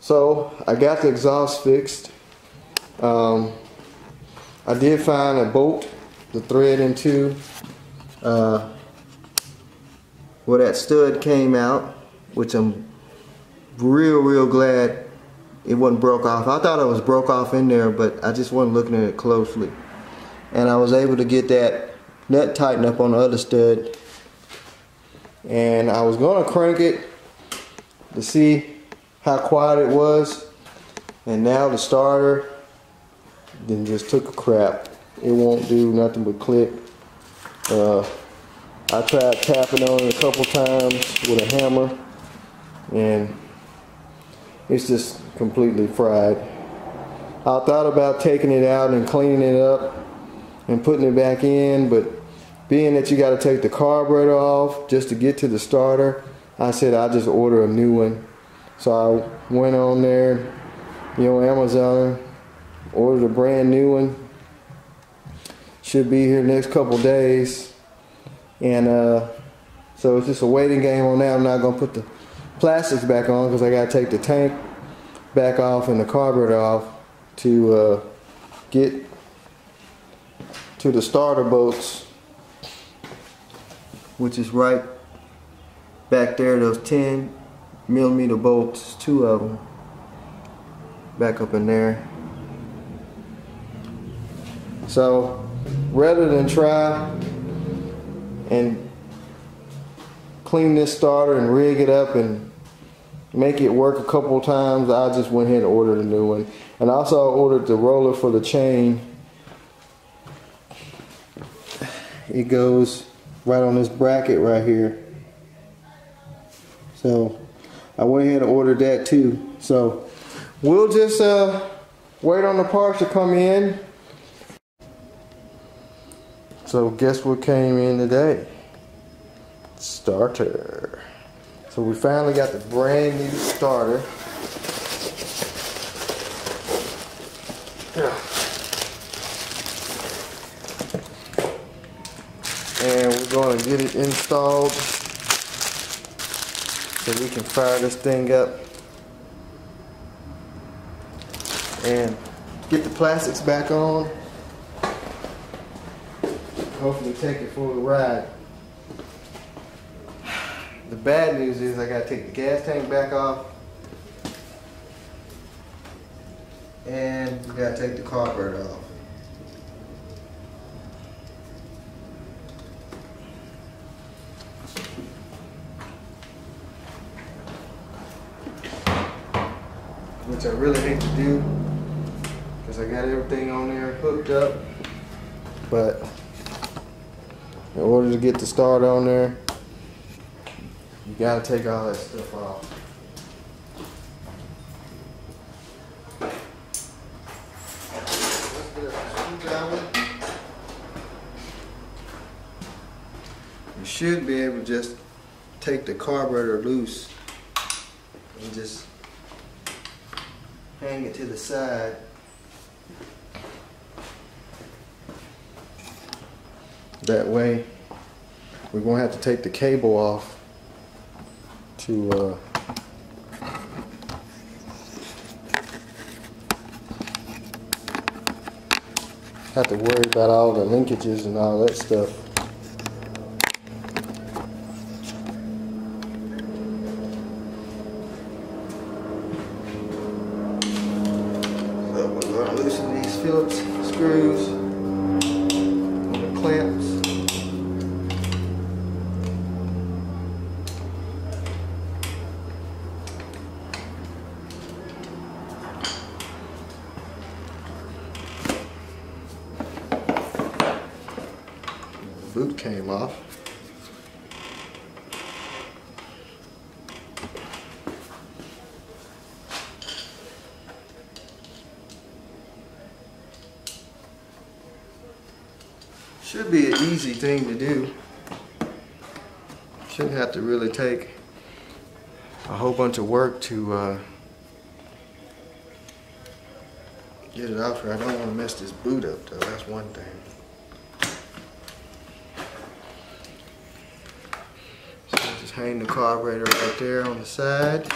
So I got the exhaust fixed. I did find a bolt to thread into where that stud came out, which I'm real glad it wasn't broke off. I thought it was broke off in there, but I just wasn't looking at it closely. And I was able to get that nut tightened up on the other stud. And I was gonna crank it to see how quiet it was. And now the starter then just took a crap. It won't do nothing but click. I tried tapping on it a couple times with a hammer, and it's just completely fried. I thought about taking it out and cleaning it up and putting it back in, but being that you got to take the carburetor off just to get to the starter, I said I'll just order a new one. So I went on there, Amazon, ordered a brand new one. Should be here next couple days. And so it's just a waiting game on that. I'm not going to put the plastics back on because I got to take the tank back off and the carburetor off to get to the starter bolts, which is right back there. Those 10mm bolts, 2 of them back up in there. So rather than try and clean this starter and rig it up and make it work a couple times, I just went ahead and ordered a new one. And also I ordered the roller for the chain. It goes right on this bracket right here. So I went ahead and ordered that too. So we'll just wait on the parts to come in. So guess what came in today? Starter. So we finally got the brand new starter. And we're going to get it installed so we can fire this thing up and get the plastics back on. Hopefully take it for a ride. The bad news is I gotta take the gas tank back off, and we gotta take the carburetor off. Which I really hate to do because I got everything on there hooked up, but in order to get the starter on there, you gotta take all that stuff off. Let's get a screwdriver. You should be able to just take the carburetor loose and just hang it to the side. That way we won't have to take the cable off to have to worry about all the linkages and all that stuff. So we're going to loosen these Phillips screws and the clamps. Boot came off. Should be an easy thing to do. Shouldn't have to really take a whole bunch of work to get it off here. I don't want to mess this boot up though, that's one thing. So just hang the carburetor right there on the side.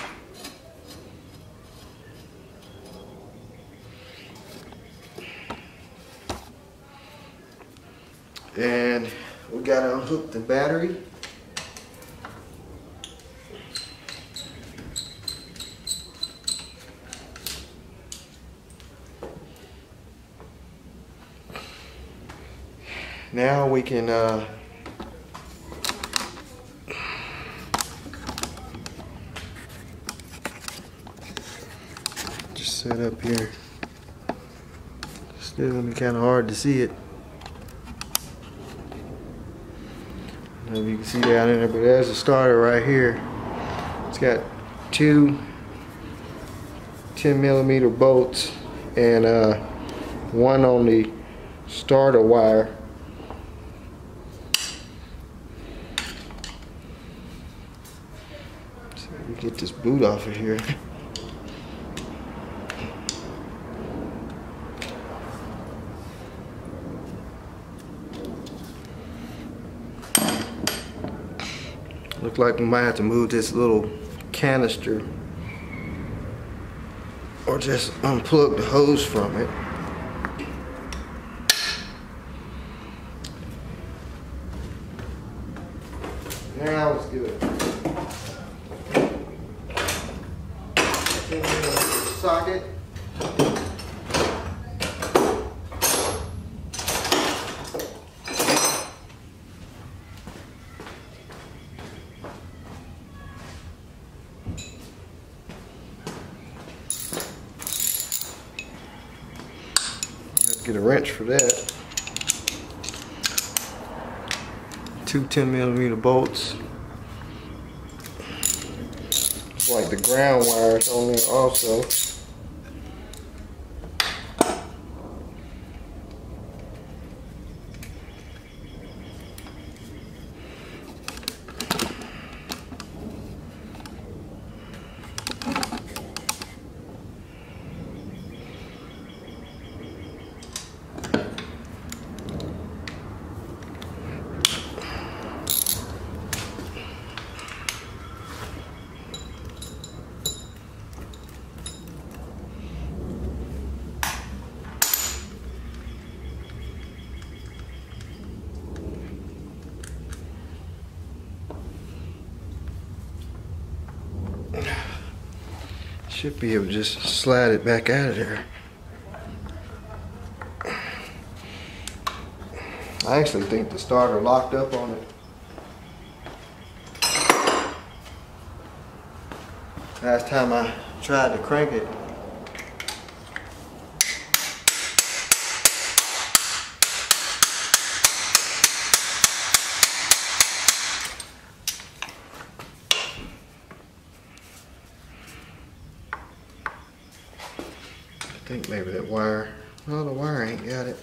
And we gotta unhook the battery. Now we can just set up here. Still gonna be kind of hard to see it. I don't know if you can see down in there, but there's a starter right here. It's got two 10mm bolts and one on the starter wire. So we get this boot off of here. Look like we might have to move this little canister or just unplug the hose from it. Now it's good. Socket. Get a wrench for that. Two 10mm bolts. It's like the ground wires on there also. Should be able to just slide it back out of there. I actually think the starter locked up on it. Last time I tried to crank it, I think maybe that wire, well, the wire ain't got it.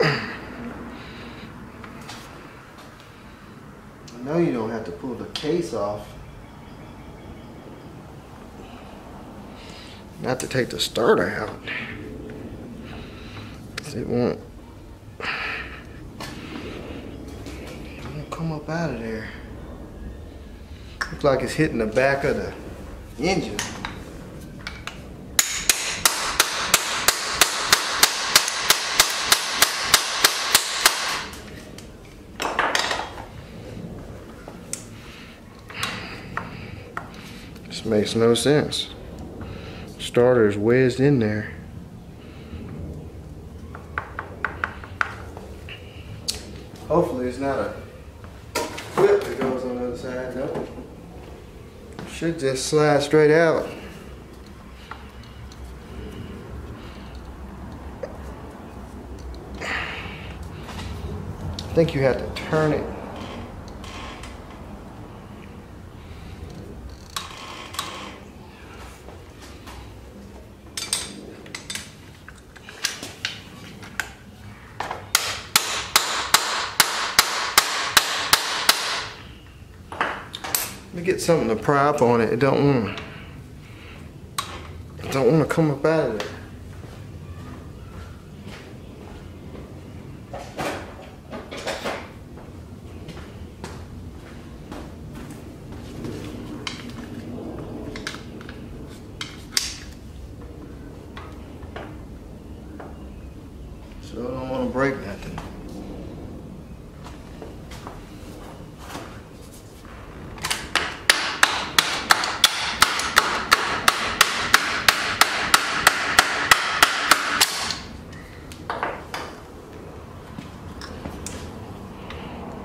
I know you don't have to pull the case off. Not to take the starter out. It won't come up out of there. Looks like it's hitting the back of the engine. This makes no sense. Starter is wedged in there. Hopefully it's not a clip that goes on the other side. Nope. Should just slide straight out. I think you have to turn it. Let me get something to pry up on it. It don't want to come up out of there. So I don't want to break nothing.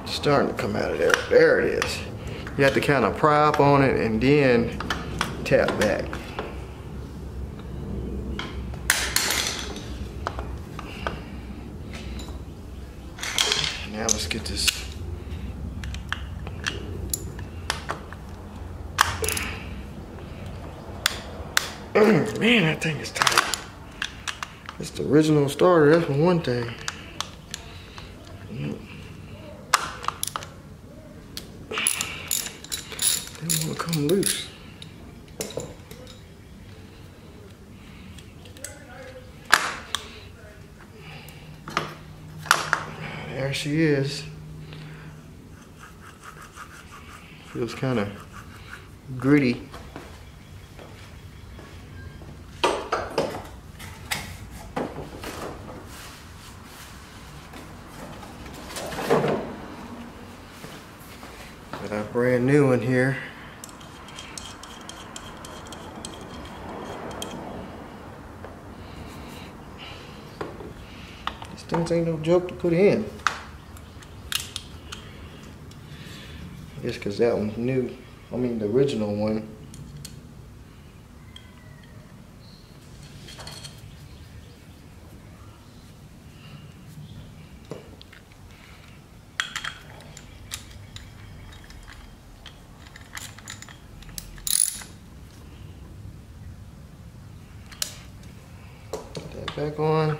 Starting to come out of there. There it is. You have to kind of pry up on it and then tap back. Now let's get this. Man, that thing is tight. It's the original starter, that's one thing. They want to come loose. There she is. Feels kind of gritty. Got a brand new one here. These things ain't no joke to put in. I guess because that one's new. I mean the original one. Put that back on.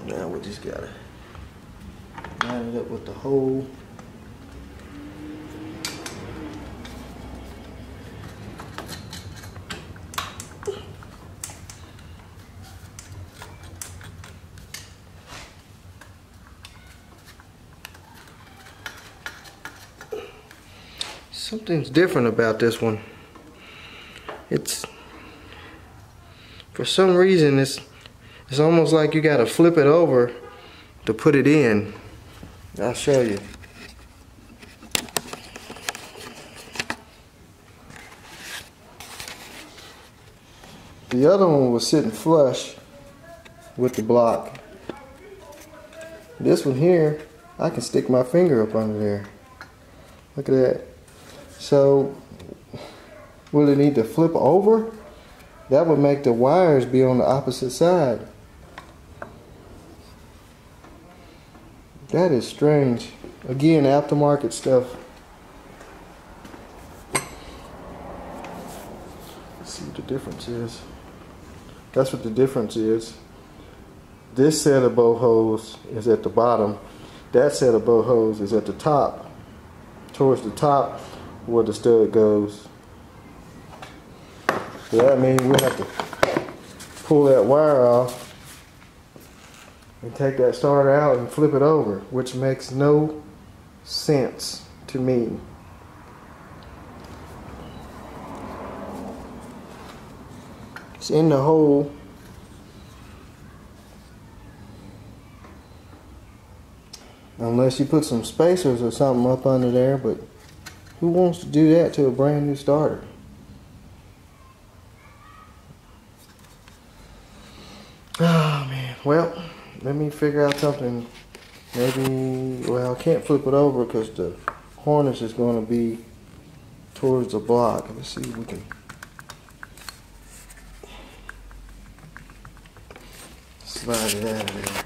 Now we just gotta line it up with the hole. Something's different about this one. It's, for some reason, it's almost like you gotta flip it over to put it in. I'll show you. The other one was sitting flush with the block. This one here, I can stick my finger up under there. Look at that. So, will it need to flip over? That would make the wires be on the opposite side. That is strange. Again, aftermarket stuff. Let's see what the difference is. That's what the difference is. This set of bow holes is at the bottom. That set of bow holes is at the top. Towards the top where the stud goes. So that means we have to pull that wire off and take that starter out and flip it over, which makes no sense to me. It's in the hole. Unless you put some spacers or something up under there, but who wants to do that to a brand new starter? Oh man, well, let me figure out something. Maybe, well, I can't flip it over because the harness is going to be towards the block. Let's see if we can slide it out of there.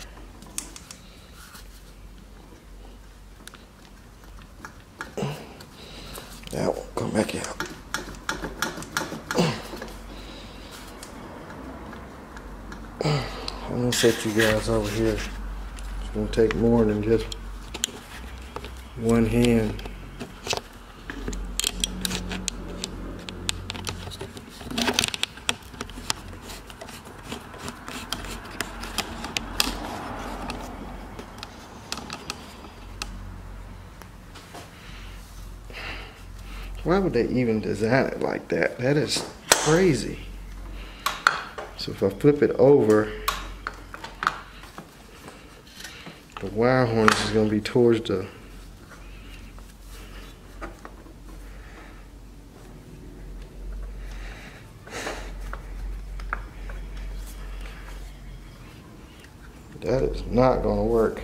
That won't come back out. I'm gonna set you guys over here. It's gonna take more than just one hand. Why would they even design it like that? That is crazy. So if I flip it over, the wire harness is going to be towards the that is not going to work.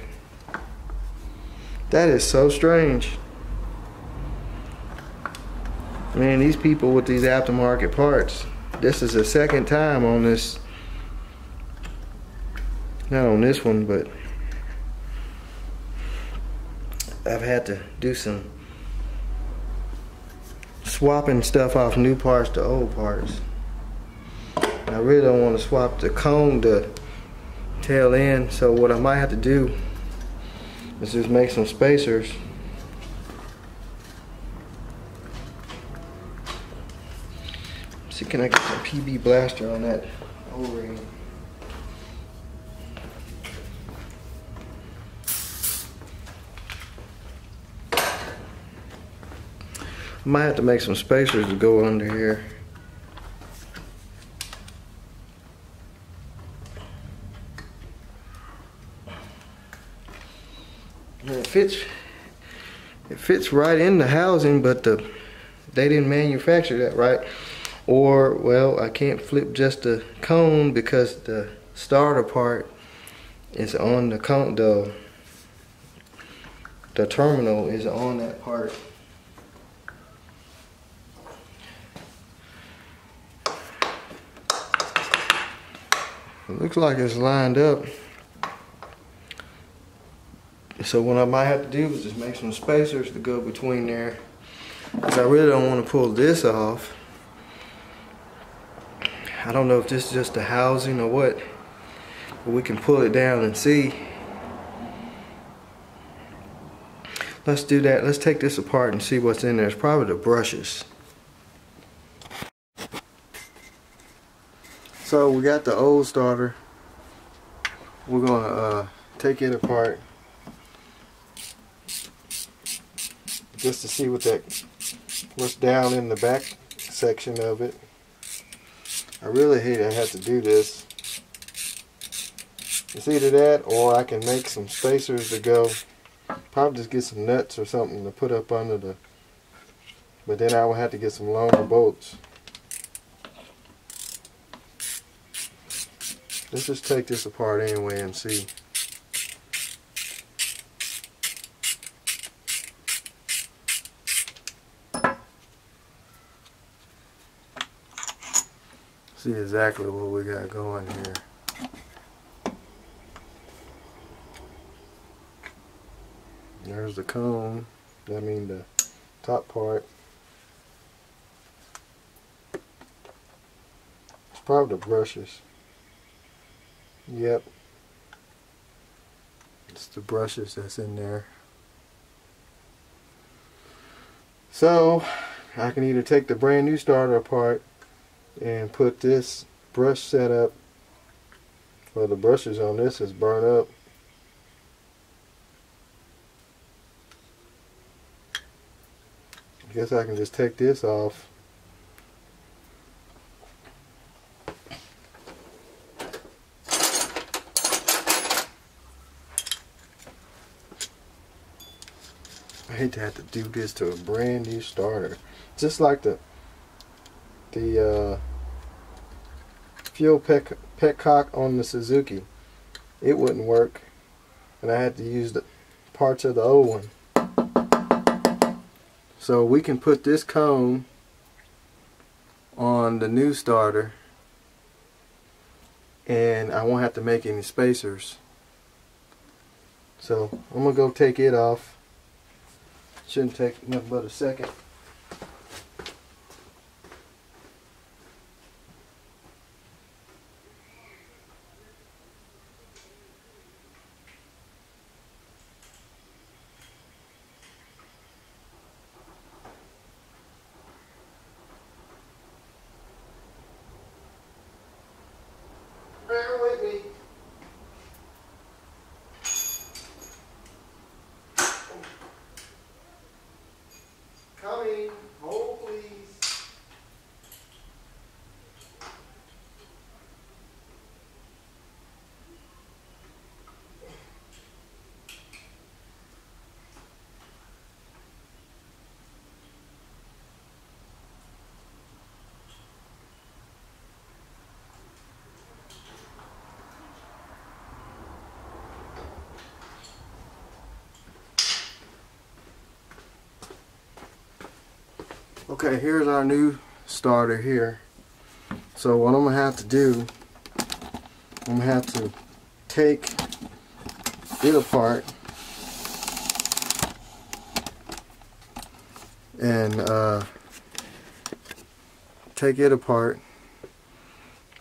That is so strange. Man, these people with these aftermarket parts, this is the second time on this, not on this one, but I've had to do some swapping stuff off new parts to old parts. I really don't want to swap the cone to tail end, so what I might have to do is just make some spacers. See, can I get some PB blaster on that O-ring? Might have to make some spacers to go under here. And it fits right in the housing, but they didn't manufacture that right. Or, well, I can't flip just the cone because the starter part is on the cone. The terminal is on that part. It looks like it's lined up. So what I might have to do is just make some spacers to go between there, because I really don't want to pull this off. I don't know if this is just the housing or what, but we can pull it down and see. Let's do that. Let's take this apart and see what's in there. It's probably the brushes. So we got the old starter. We're gonna take it apart just to see what's down in the back section of it. I really hate I have to do this. It's either that or I can make some spacers to go. Probably just get some nuts or something to put up under the, but then I will have to get some longer bolts. Let's just take this apart anyway and see. See exactly what we got going here. There's the cone, I mean the top part. It's probably the brushes. Yep. It's the brushes that's in there. So I can either take the brand new starter apart and put this brush set up. Well, the brushes on this is burnt up. I guess I can just take this off. I hate to have to do this to a brand new starter. Just like the fuel petcock on the Suzuki. It wouldn't work, and I had to use the parts of the old one. So we can put this cone on the new starter, and I won't have to make any spacers. So I'm gonna go take it off. Shouldn't take nothing but a second. Bear with me. Coming. Hold. Okay, here's our new starter here. So what I'm going to have to do, I'm going to have to take it apart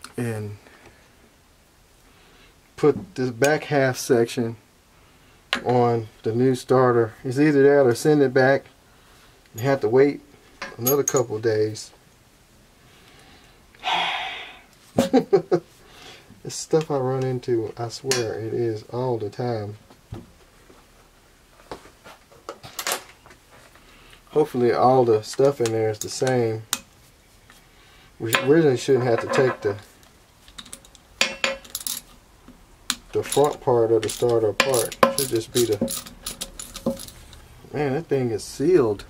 and put this back half section on the new starter. It's either that or send it back and have to wait another couple of days. It's stuff I run into, I swear it is, all the time. Hopefully all the stuff in there is the same. We really shouldn't have to take the front part of the starter apart. It should just be the... Man, that thing is sealed.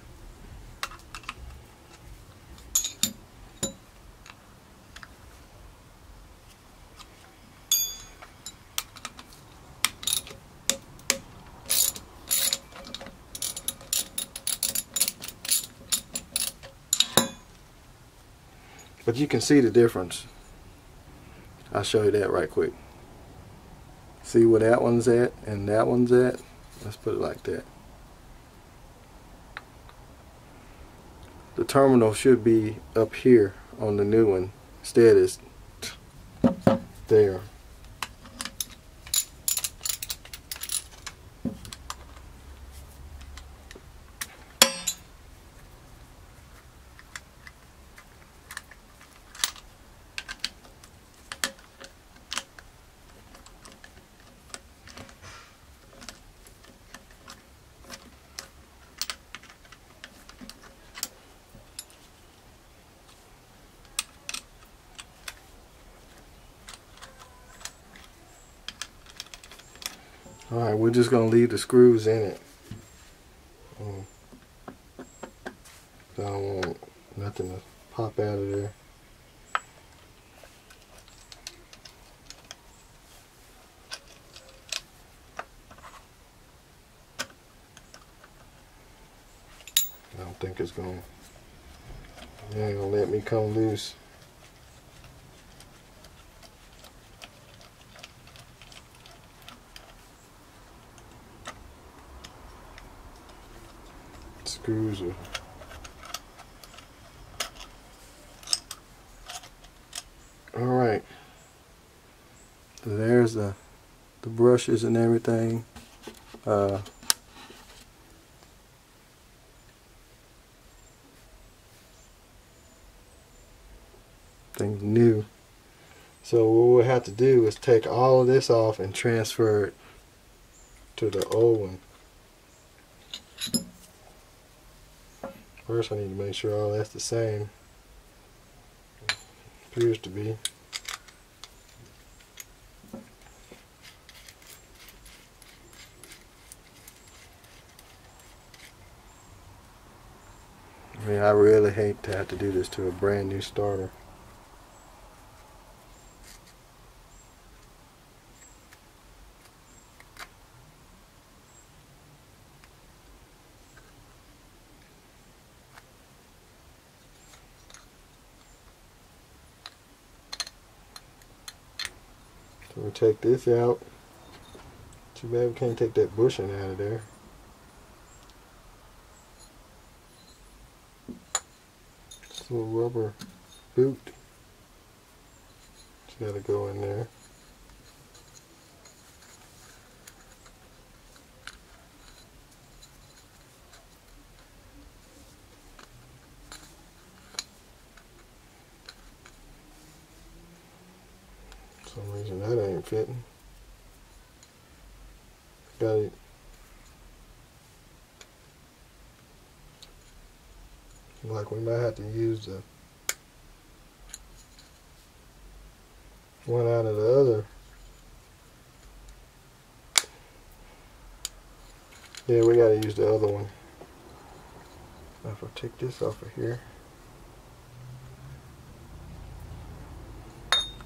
But you can see the difference. I'll show you that right quick. See where that one's at and that one's at? Let's put it like that. The terminal should be up here on the new one. Instead it's there. Alright, we're just going to leave the screws in it. I don't want nothing to pop out of there. I don't think it's going to... It ain't going to let me come loose. Screws are... Alright. So there's the brushes and everything. Things new. So what we'll have to do is take all of this off and transfer it to the old one. First I need to make sure all that's the same. Appears to be. I mean, I really hate to have to do this to a brand new starter. So we'll take this out. Too bad we can't take that bushing out of there. This little rubber boot. It's got to go in there. For some reason that ain't fitting. Got it. Like we might have to use the one out of the other. Yeah, we gotta use the other one. Now if I take this off of here.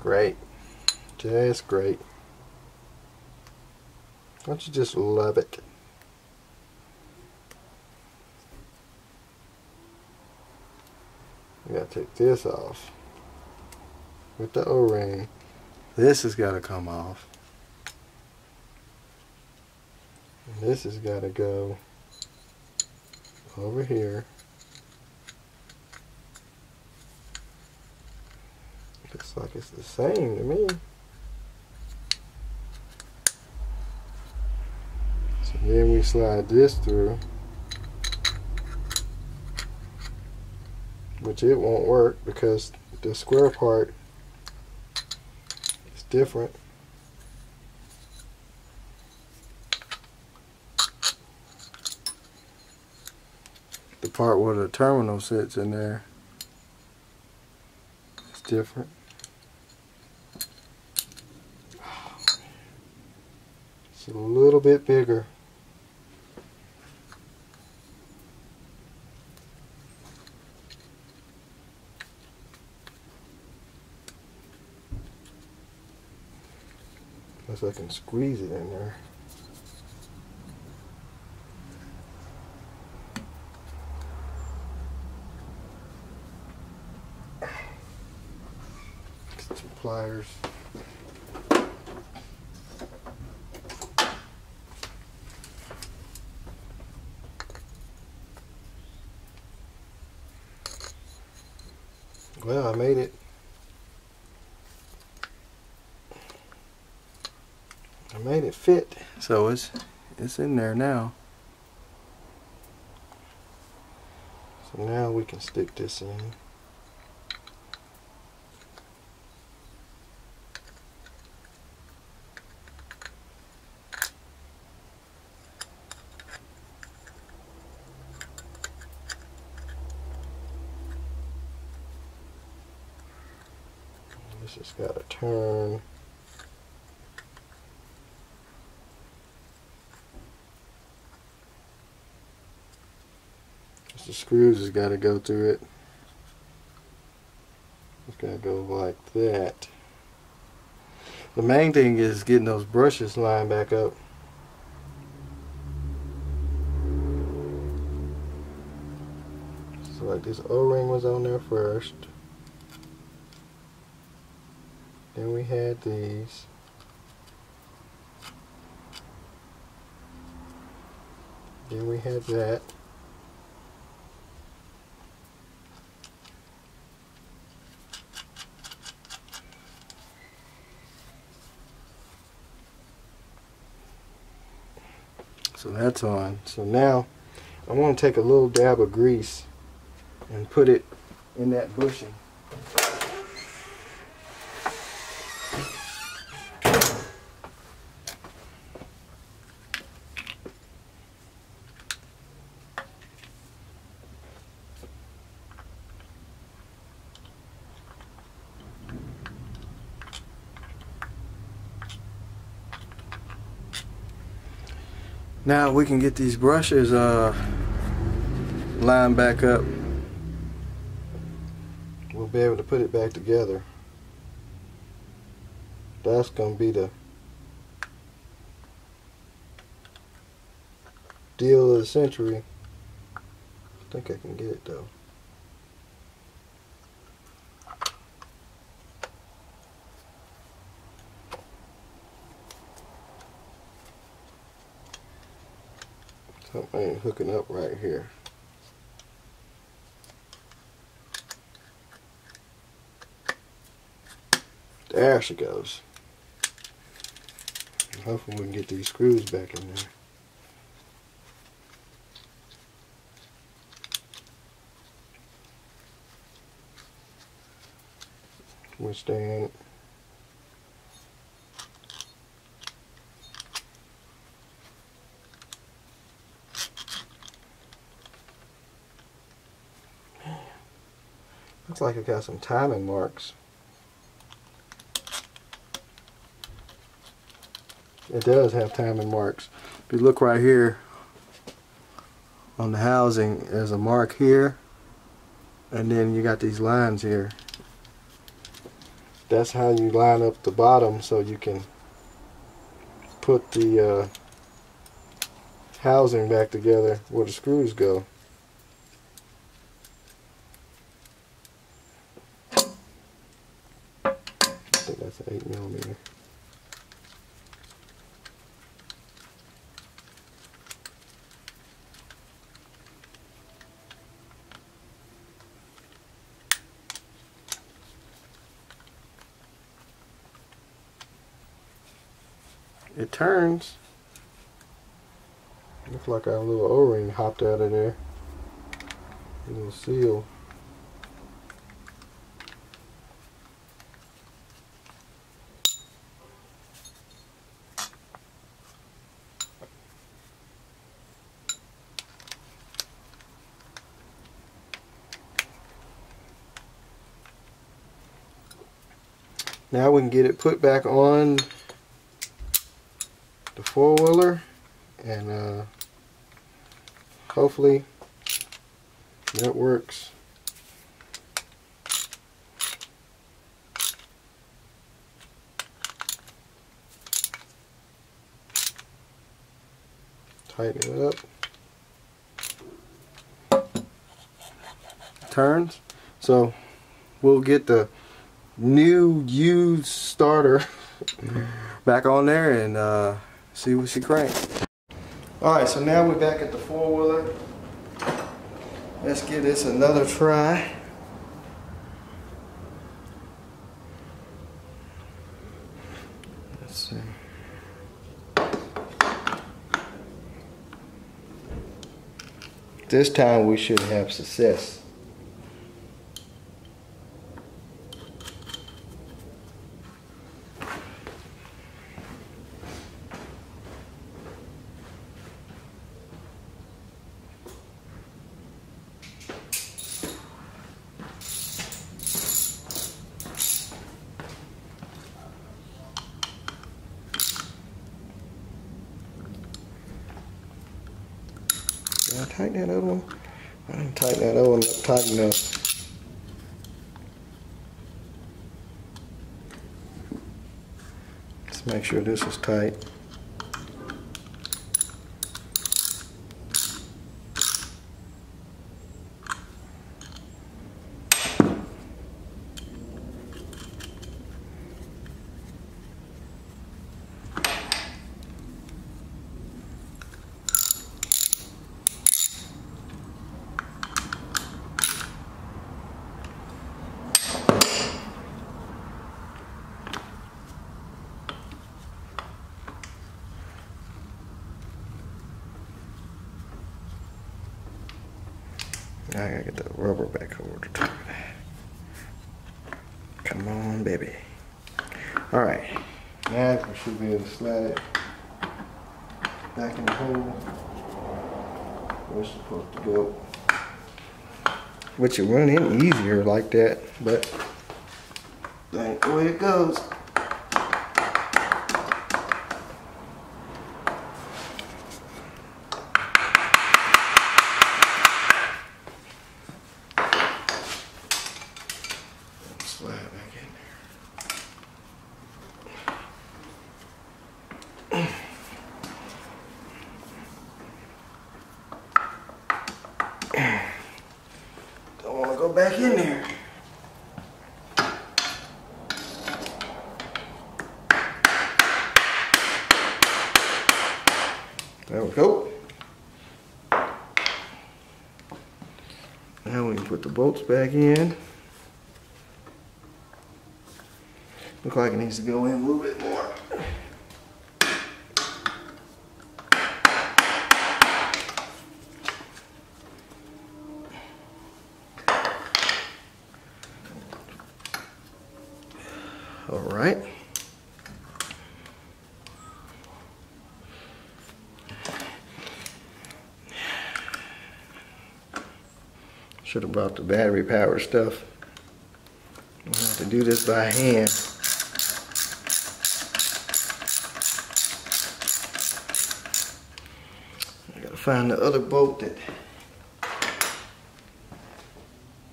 Great. Just great. Don't you just love it? I gotta take this off with the O-ring. This has got to come off. And this has got to go over here. Looks like it's the same to me. So then we slide this through, which it won't work because the square part is different. The part where the terminal sits in there is different. It's a little bit bigger. Unless I can squeeze it in there. Some pliers. Well, I made it. I made it fit. So it's in there now. So now we can stick this in. This has got to turn. The screws has got to go through it. It's got to go like that. The main thing is getting those brushes lined back up. So like this O-ring was on there first. Then we had these. Then we had that. So that's on. So now I want to take a little dab of grease and put it in that bushing. Now we can get these brushes lined back up. We'll be able to put it back together. That's going to be the deal of the century. I think I can get it though. Something ain't hooking up right here. There she goes. Hopefully we can get these screws back in there. Which they ain't. Looks like it got some timing marks. It does have timing marks. If you look right here on the housing, there's a mark here, and then you got these lines here. That's how you line up the bottom so you can put the housing back together where the screws go. That's an 8mm. It turns. Looks like our little O-ring hopped out of there. A little seal. Now we can get it put back on the four-wheeler, and hopefully that works. Tighten it up. Turns. So we'll get the new used starter back on there and see what she cranks. Alright, so now we're back at the four-wheeler. Let's give this another try. Let's see. This time we should have success. Did I tighten that other one? I didn't tighten that other one up tight enough. Let's make sure this is tight. Now I gotta get the rubber back over the top of that. Come on, baby. Alright. Now we should be able to slide it back in the hole where it's supposed to go. Which it went in easier like that, but that ain't the way it goes. Slide back in there. Don't want to go back in there. There we go. Now we can put the bolts back in. Look like it needs to go in a little bit more. All right. Should have brought the battery power stuff. I'll have to do this by hand. I gotta find the other bolt that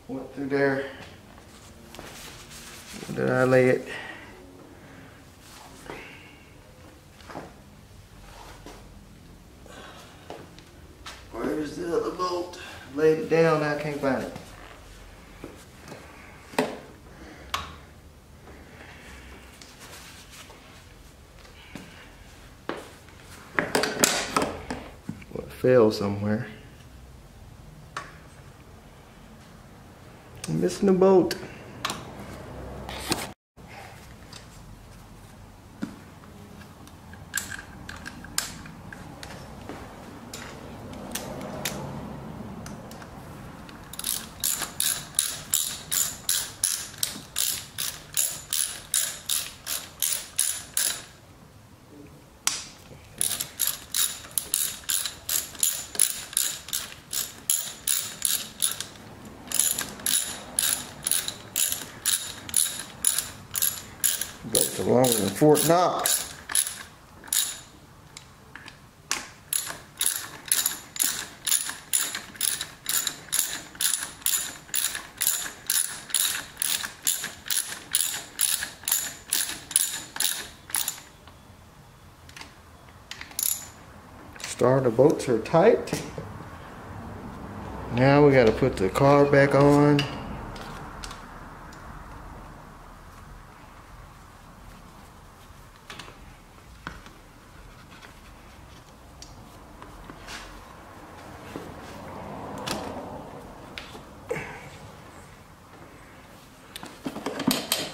went through there. Where did I lay it? Where's the other bolt? Laid it down, I can't find it. fell somewhere. I'm missing the bolt. Bolts are longer than Fort Knox. Starter bolts are tight. Now we got to put the car back on.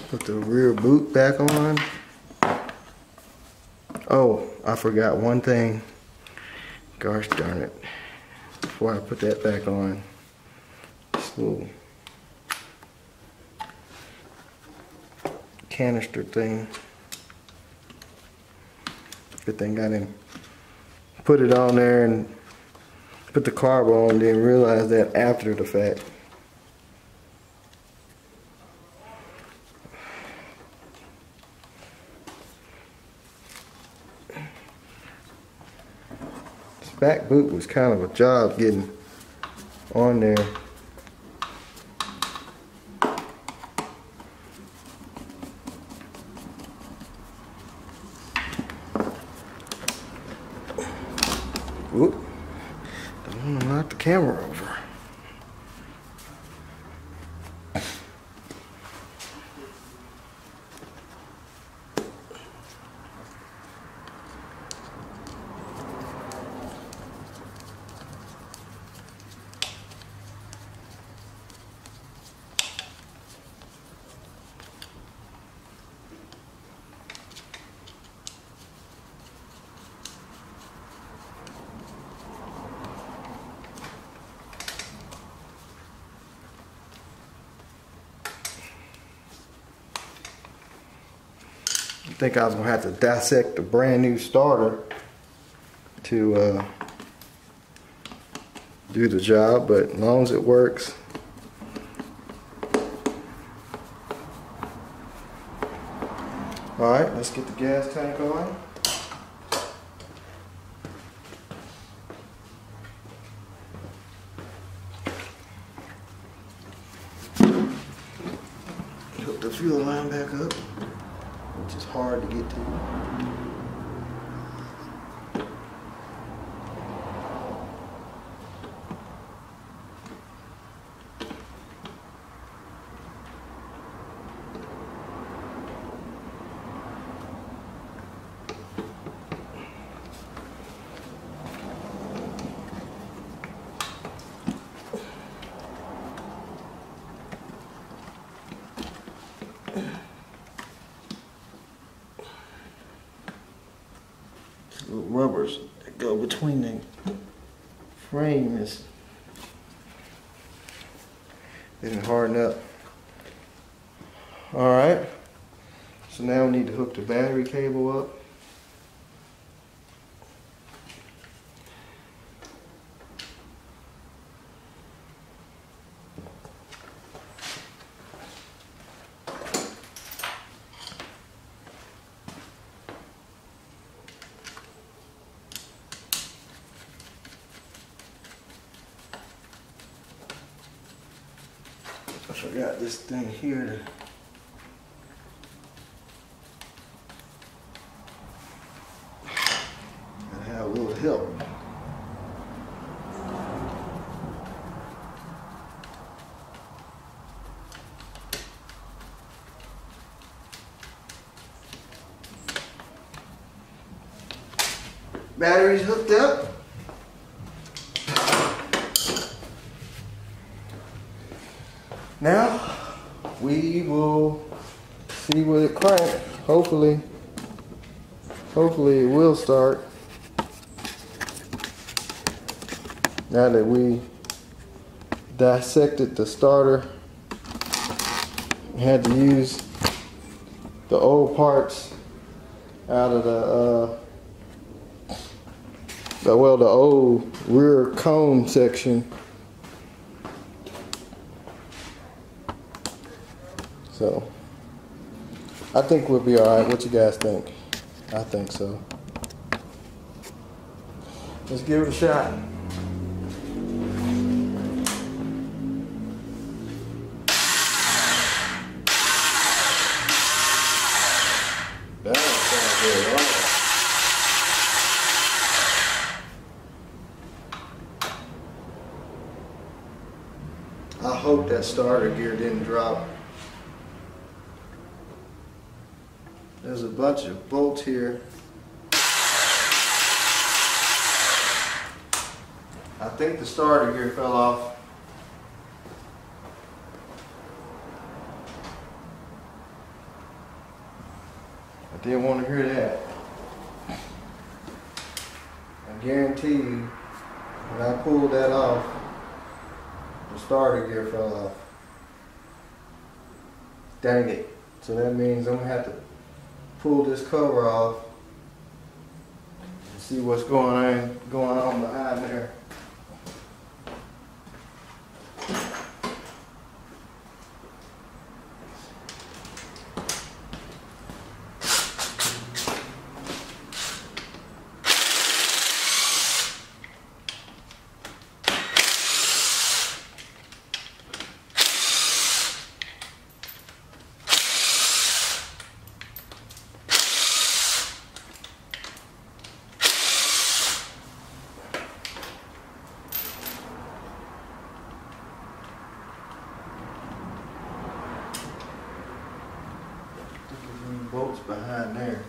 Put the rear boot back on. Oh, I forgot one thing. Gosh darn it. Before I put that back on, this little canister thing. Good thing I didn't put it on there and put the carb on, didn't realize that after the fact. Back boot was kind of a job getting on there. Whoop. Don't want to knock the camera over. I think I was going to have to dissect a brand new starter to do the job, but as long as it works. Alright, let's get the gas tank on. Hook the fuel line back up, which is hard to get to. Little rubbers that go between the frame is didn't harden up. Alright, so now we need to hook the battery cable up. I forgot this thing here to have a little help. Battery's hooked up. Now we will see what it cranks. Hopefully it will start. Now that we dissected the starter, had to use the old parts out of the old rear cone section. So I think we'll be alright. What you guys think? I think so. Let's give it a shot. That don't sound good at all. I hope that starter gear didn't drop. There's a bunch of bolts here. I think the starter gear fell off. I didn't want to hear that. I guarantee you, when I pulled that off, the starter gear fell off. Dang it. So that means I'm going to have to pull this cover off and see what's going on behind there. Bolts behind there.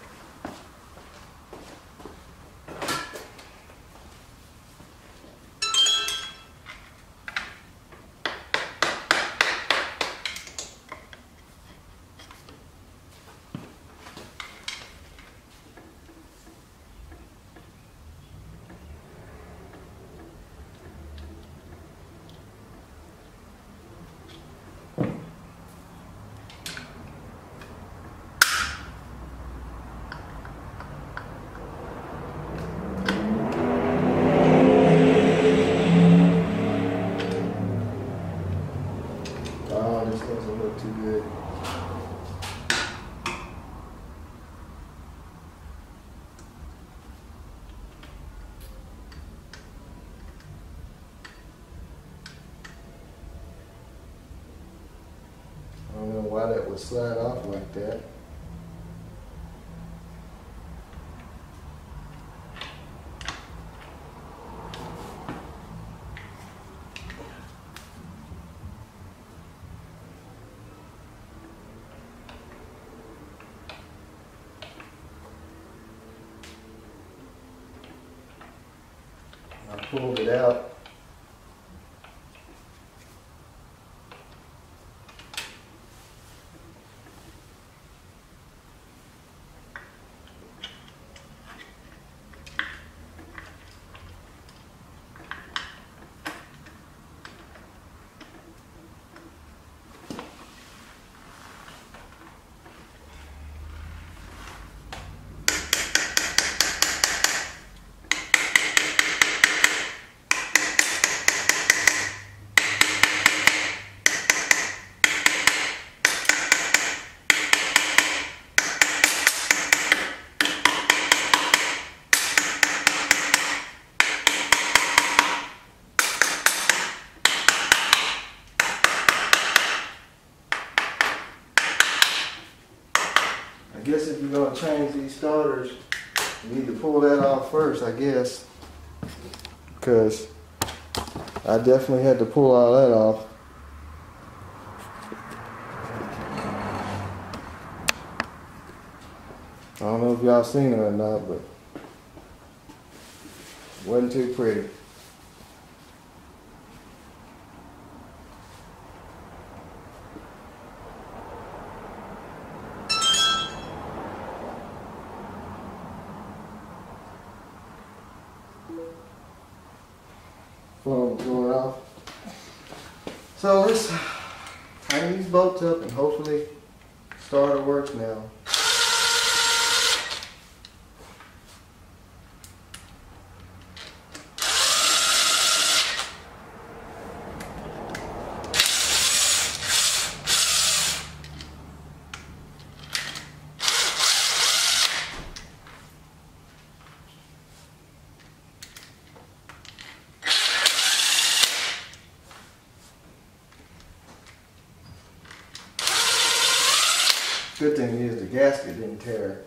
Oh, this doesn't look too good. I don't know why that would slide off like that. I pulled it out. I guess if you're going to change these starters, you need to pull that off first, I guess. Because I definitely had to pull all that off. I don't know if y'all seen it or not, but it wasn't too pretty. phone going off. So let's tighten these bolts up and hopefully starter works now. Good thing is the gasket didn't tear.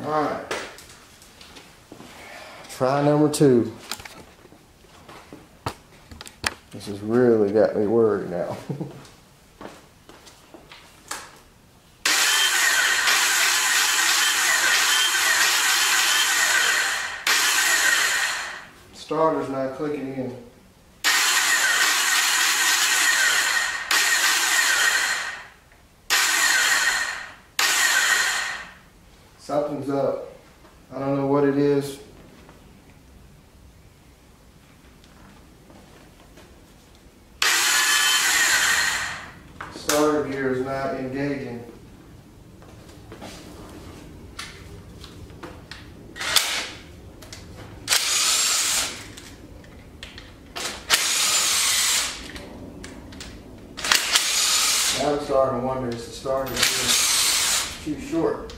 Alright. Try number 2. This has really got me worried now. Starter's not clicking in. Something's up. I don't know what it is. Starter gear is not engaging. Now I'm starting to wonder, is the starter too short?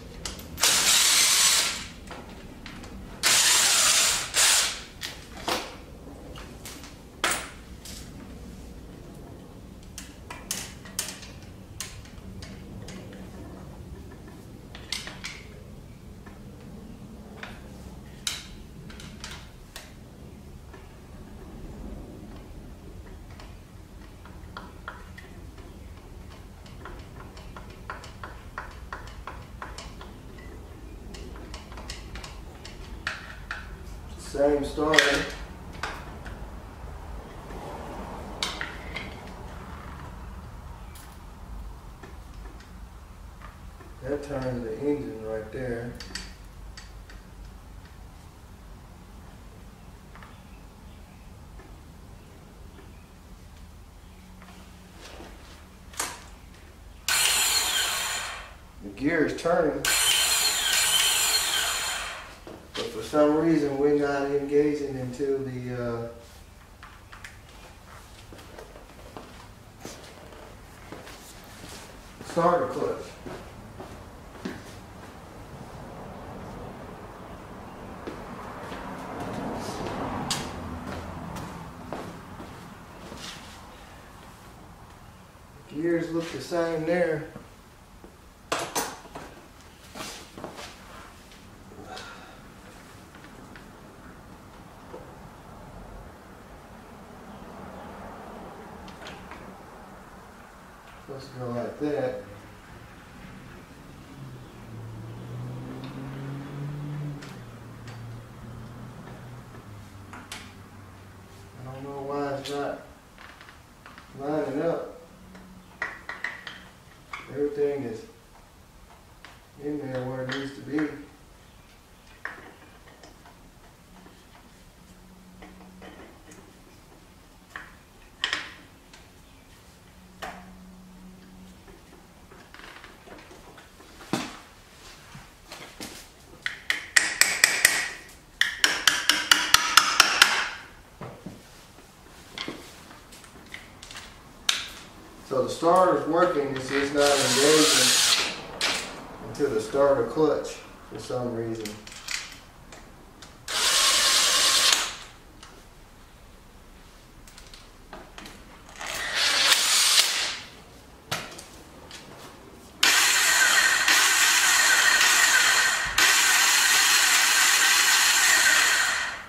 Same starter. That turns the engine right there. The gear is turning. For some reason, we're not engaging into the starter clutch. Gears look the same there. Supposed to go like that. I don't know why it's not lining up. Everything is in there where it needs to be. So the starter's working, it's just not engaging into the starter clutch for some reason.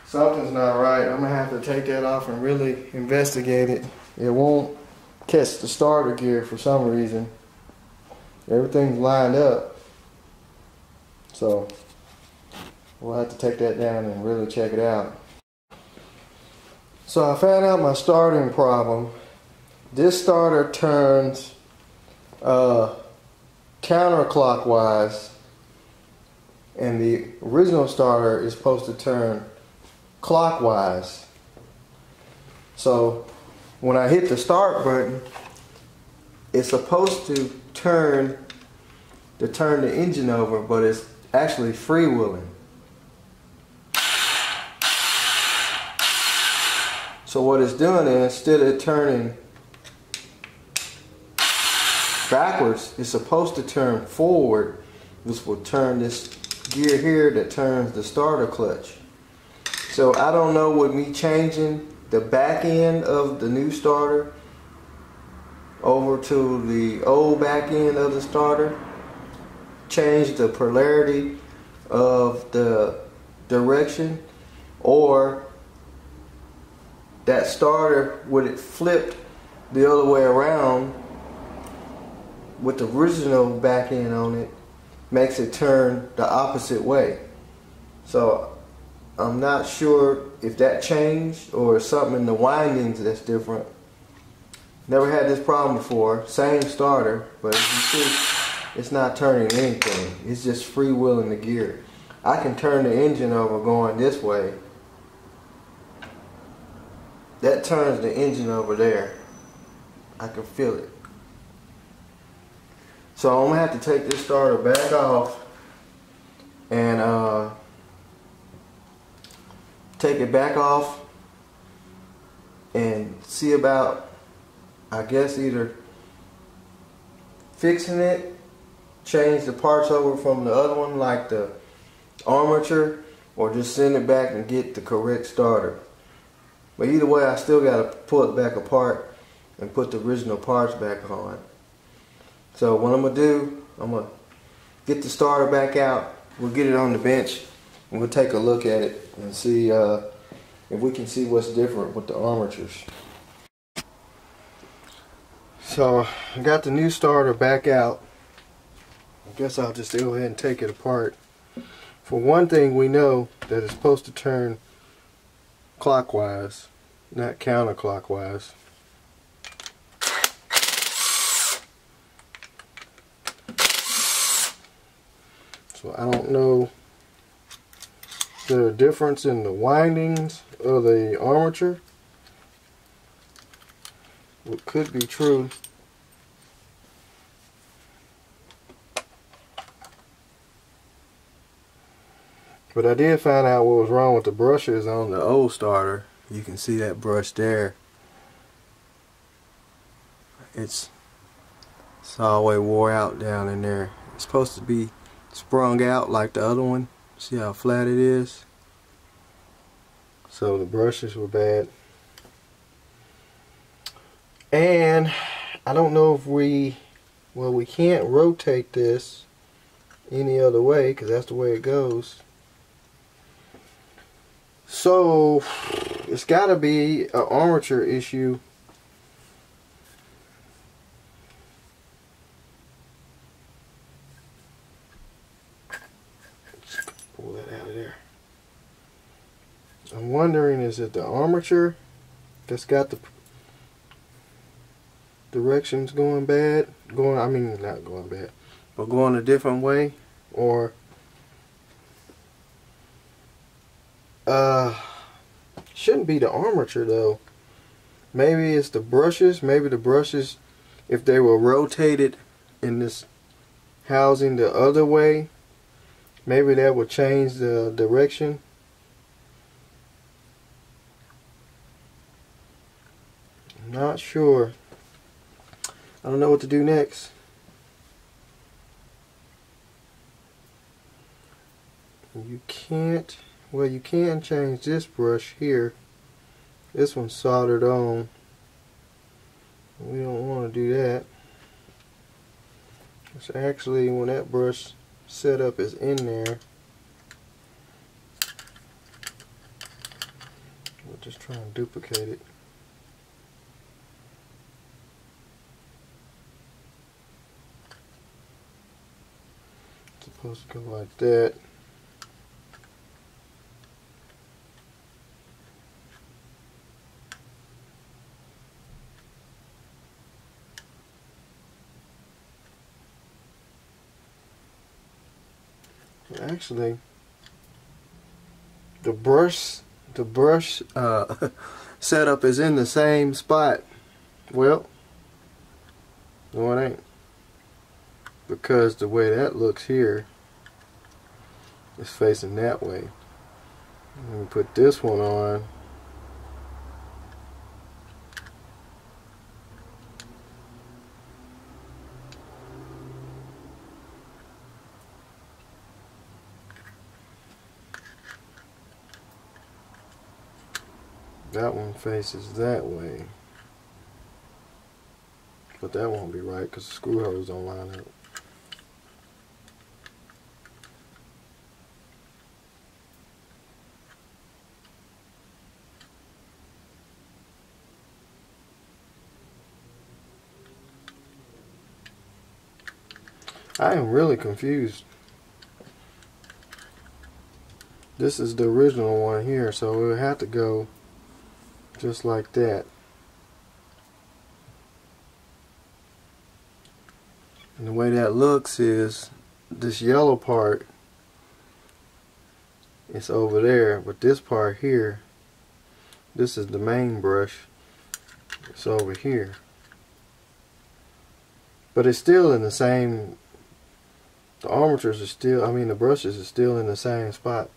Something's not right. I'm gonna have to take that off and really investigate it. It won't catch the starter gear for some reason. Everything's lined up, so we'll have to take that down and really check it out. So I found out my starting problem. This starter turns counterclockwise, and the original starter is supposed to turn clockwise. So when I hit the start button, it's supposed to turn the engine over, but it's actually freewheeling. So what it's doing is, instead of turning backwards, it's supposed to turn forward, which will turn this gear here that turns the starter clutch. So I don't know, with me changing the back end of the new starter over to the old back end of the starter, change the polarity of the direction, or that starter, would it flipped the other way around with the original back end on it, makes it turn the opposite way. So I'm not sure if that changed or something in the windings that's different. Never had this problem before. Same starter, but as you see, it's not turning anything. It's just freewheeling the gear. I can turn the engine over going this way. That turns the engine over there. I can feel it. So I'm gonna have to take this starter back off and take it back off and see about, I guess, either fixing it, change the parts over from the other one like the armature, or just send it back and get the correct starter. But either way, I still got to pull it back apart and put the original parts back on. So what I'm going to do, I'm going to get the starter back out. We'll get it on the bench and we'll take a look at it and see if we can see what's different with the armatures. So I got the new starter back out. I guess I'll just go ahead and take it apart. For one thing, we know that it's supposed to turn clockwise, not counterclockwise. So I don't know if there's a difference in the windings of the armature. What could be true. But I did find out what was wrong with the brushes on the old starter. You can see that brush there. It's all the way wore out down in there. It's supposed to be sprung out like the other one. See how flat it is? So the brushes were bad. And I don't know if we can't rotate this any other way because that's the way it goes. So it's got to be an armature issue. Let's pull that out of there. I'm wondering, is it the armature that's got the directions going bad? I mean, not going bad, but going a different way? Or shouldn't be the armature though. Maybe it's the brushes. Maybe the brushes, if they were rotated in this housing the other way, maybe that would change the direction. I'm not sure. I don't know what to do next. You can't, well, you can change this brush here. This one's soldered on. We don't want to do that. It's actually, when that brush setup is in there, we'll just try and duplicate it. It's supposed to go like that. Actually, the brush setup is in the same spot. Well, no, it ain't, because the way that looks here is facing that way. Let me put this one on. That one faces that way, but that won't be right because the screw holes don't line up. I am really confused. This is the original one here, so it would have to go just like that. And the way that looks is this yellow part is over there, but this part here, this is the main brush, it's over here. But it's still in the same, the armatures are still, I mean the brushes are still in the same spot.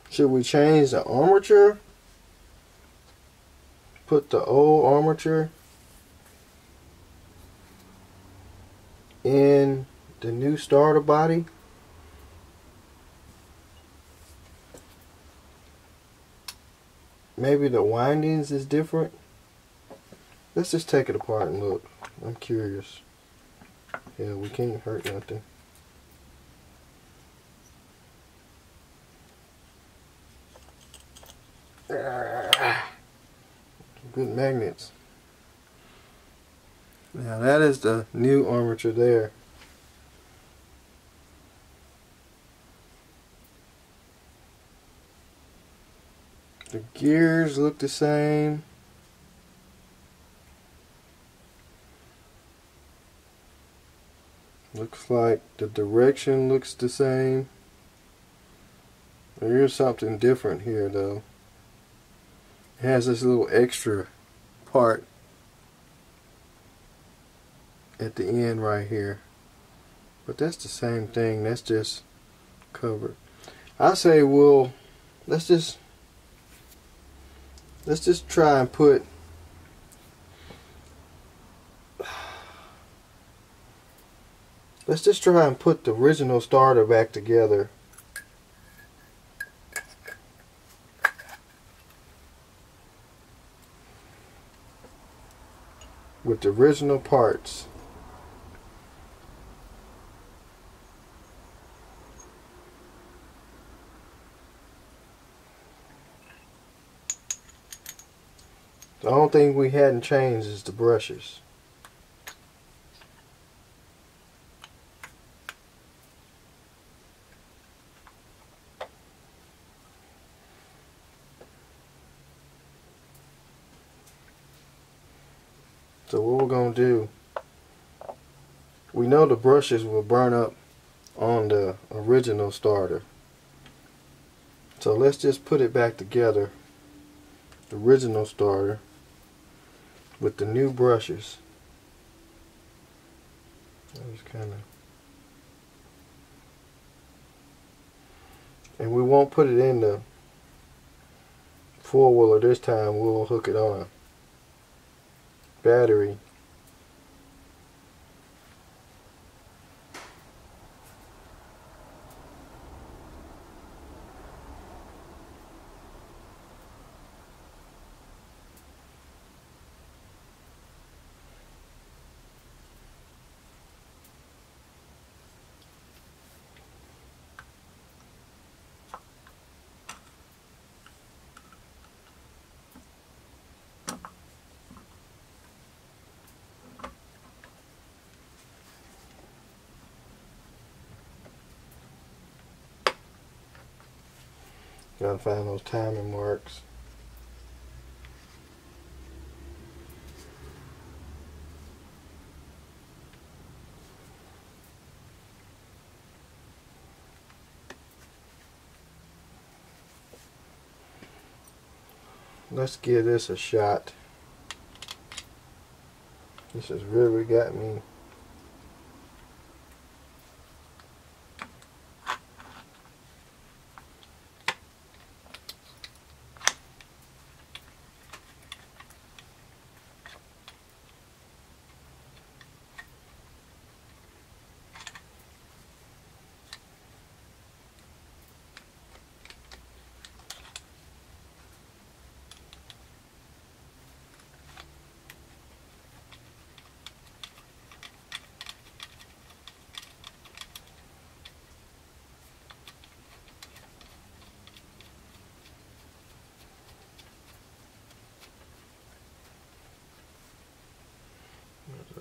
Should we change the armature? Put the old armature in the new starter body? Maybe the windings is different. Let's just take it apart and look. I'm curious. Yeah, we can't hurt nothing. Good magnets. Now that is the new armature there. The gears look the same. Looks like the direction looks the same. There is something different here though. It has this little extra part at the end right here. But that's the same thing. That's just covered. I say let's just try and put the original starter back together. With the original parts. The only thing we hadn't changed is the brushes. So what we're going to do, we know the brushes will burn up on the original starter. So let's just put it back together, the original starter, with the new brushes. And we won't put it in the four-wheeler this time, we'll hook it on a battery. Gotta find those timing marks. Let's give this a shot. This has really got me.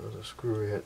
There's a screw head.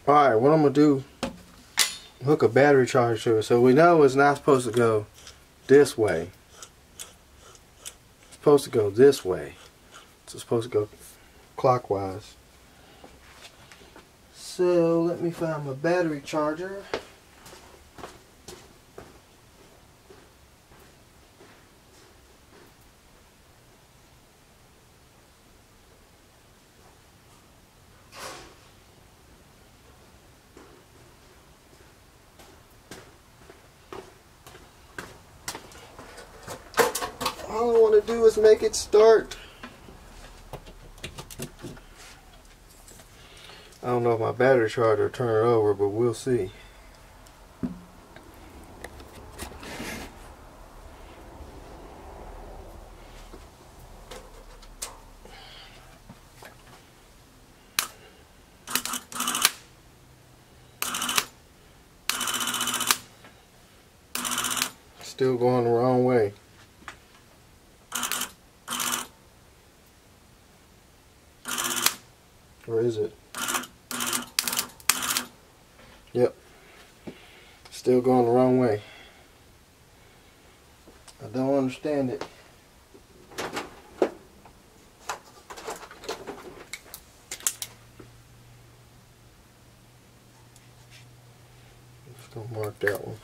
Alright, what I'm going to do, hook a battery charger to it. So we know it's not supposed to go this way. It's supposed to go this way. It's supposed to go clockwise. So let me find my battery charger. All I want to do is make it start. I don't know if my battery charger will turn it over, but we'll see. Still going the wrong way. Or is it? Yep. Still going the wrong way. I don't understand it. Just gonna mark that one.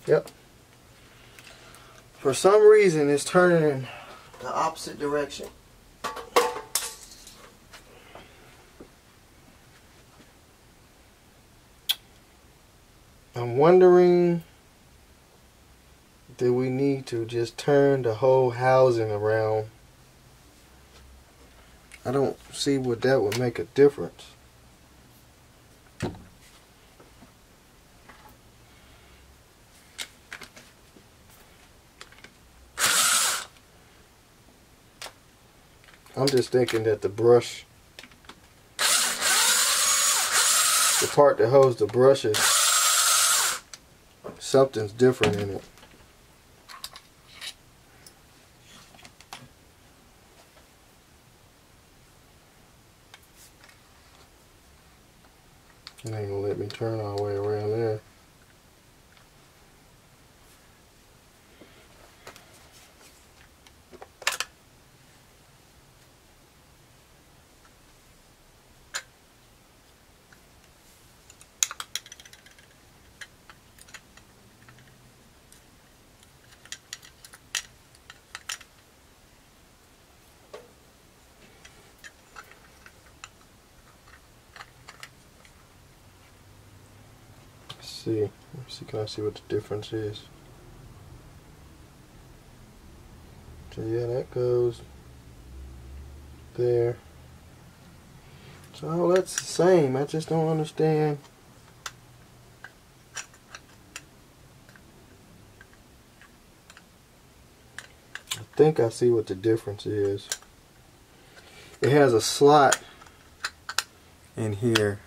Yep. For some reason, it's turning in the opposite direction. I'm wondering, do we need to just turn the whole housing around? I don't see what that would make a difference. I'm just thinking that the brush, the part that holds the brushes, something's different in it. It ain't gonna let me turn all the way around there. Let's see, can I see what the difference is? So yeah, that goes there. So that's the same. I just don't understand think I see what the difference is. It has a slot in here.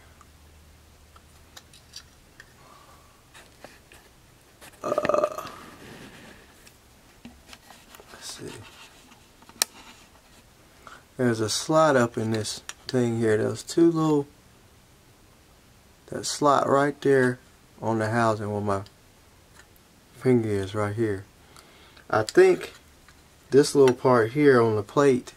Let's see. There's a slot up in this thing here. There's two little, that slot right there on the housing where my finger is right here. I think this little part here on the plate,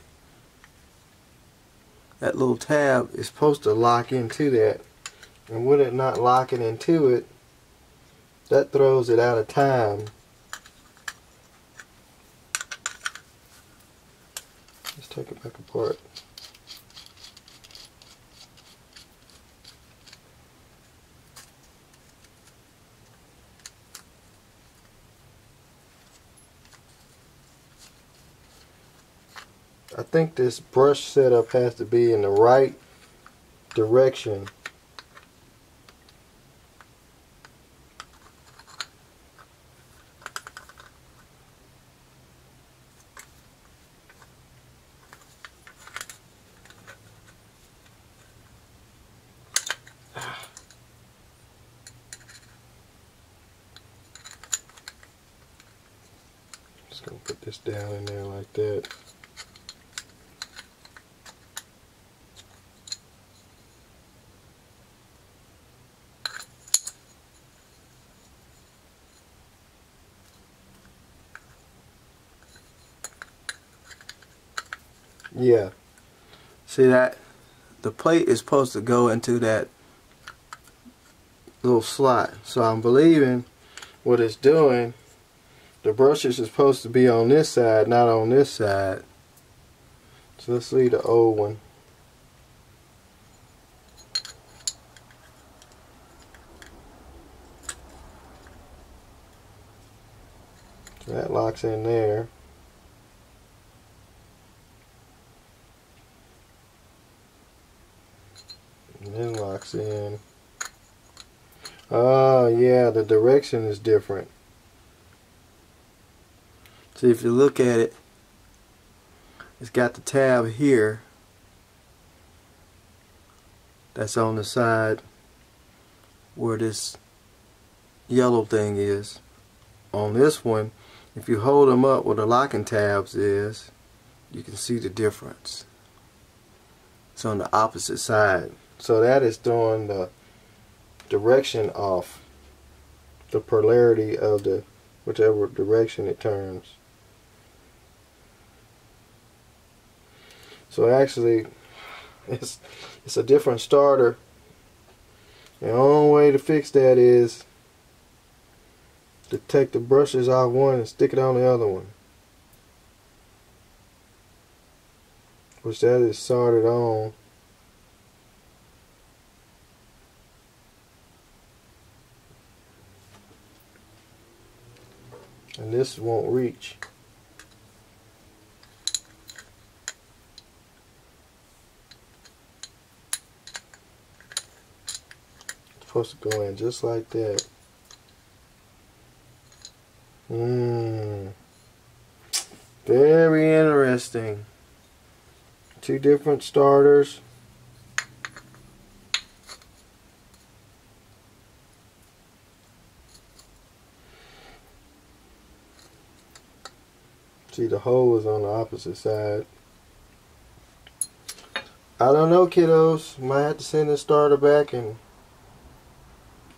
that little tab is supposed to lock into that, and with it not locking into it, that throws it out of time. Let's take it back apart. I think this brush setup has to be in the right direction. Just gonna put this down in there like that. Yeah. See that? The plate is supposed to go into that little slot. So I'm believing what it's doing, the brushes is supposed to be on this side, not on this side. So let's leave the old one. So that locks in there. And then locks in. Oh yeah, the direction is different. See, if you look at it, it's got the tab here that's on the side where this yellow thing is. On this one, if you hold them up where the locking tabs is, you can see the difference. It's on the opposite side. So that is throwing the direction off, the polarity of the whichever direction it turns. So actually it's a different starter. The only way to fix that is to take the brushes off one and stick it on the other one, which that is soldered on. And this won't reach. It's supposed to go in just like that. Very interesting. Two different starters. See, the hole is on the opposite side. I don't know, kiddos. Might have to send the starter back and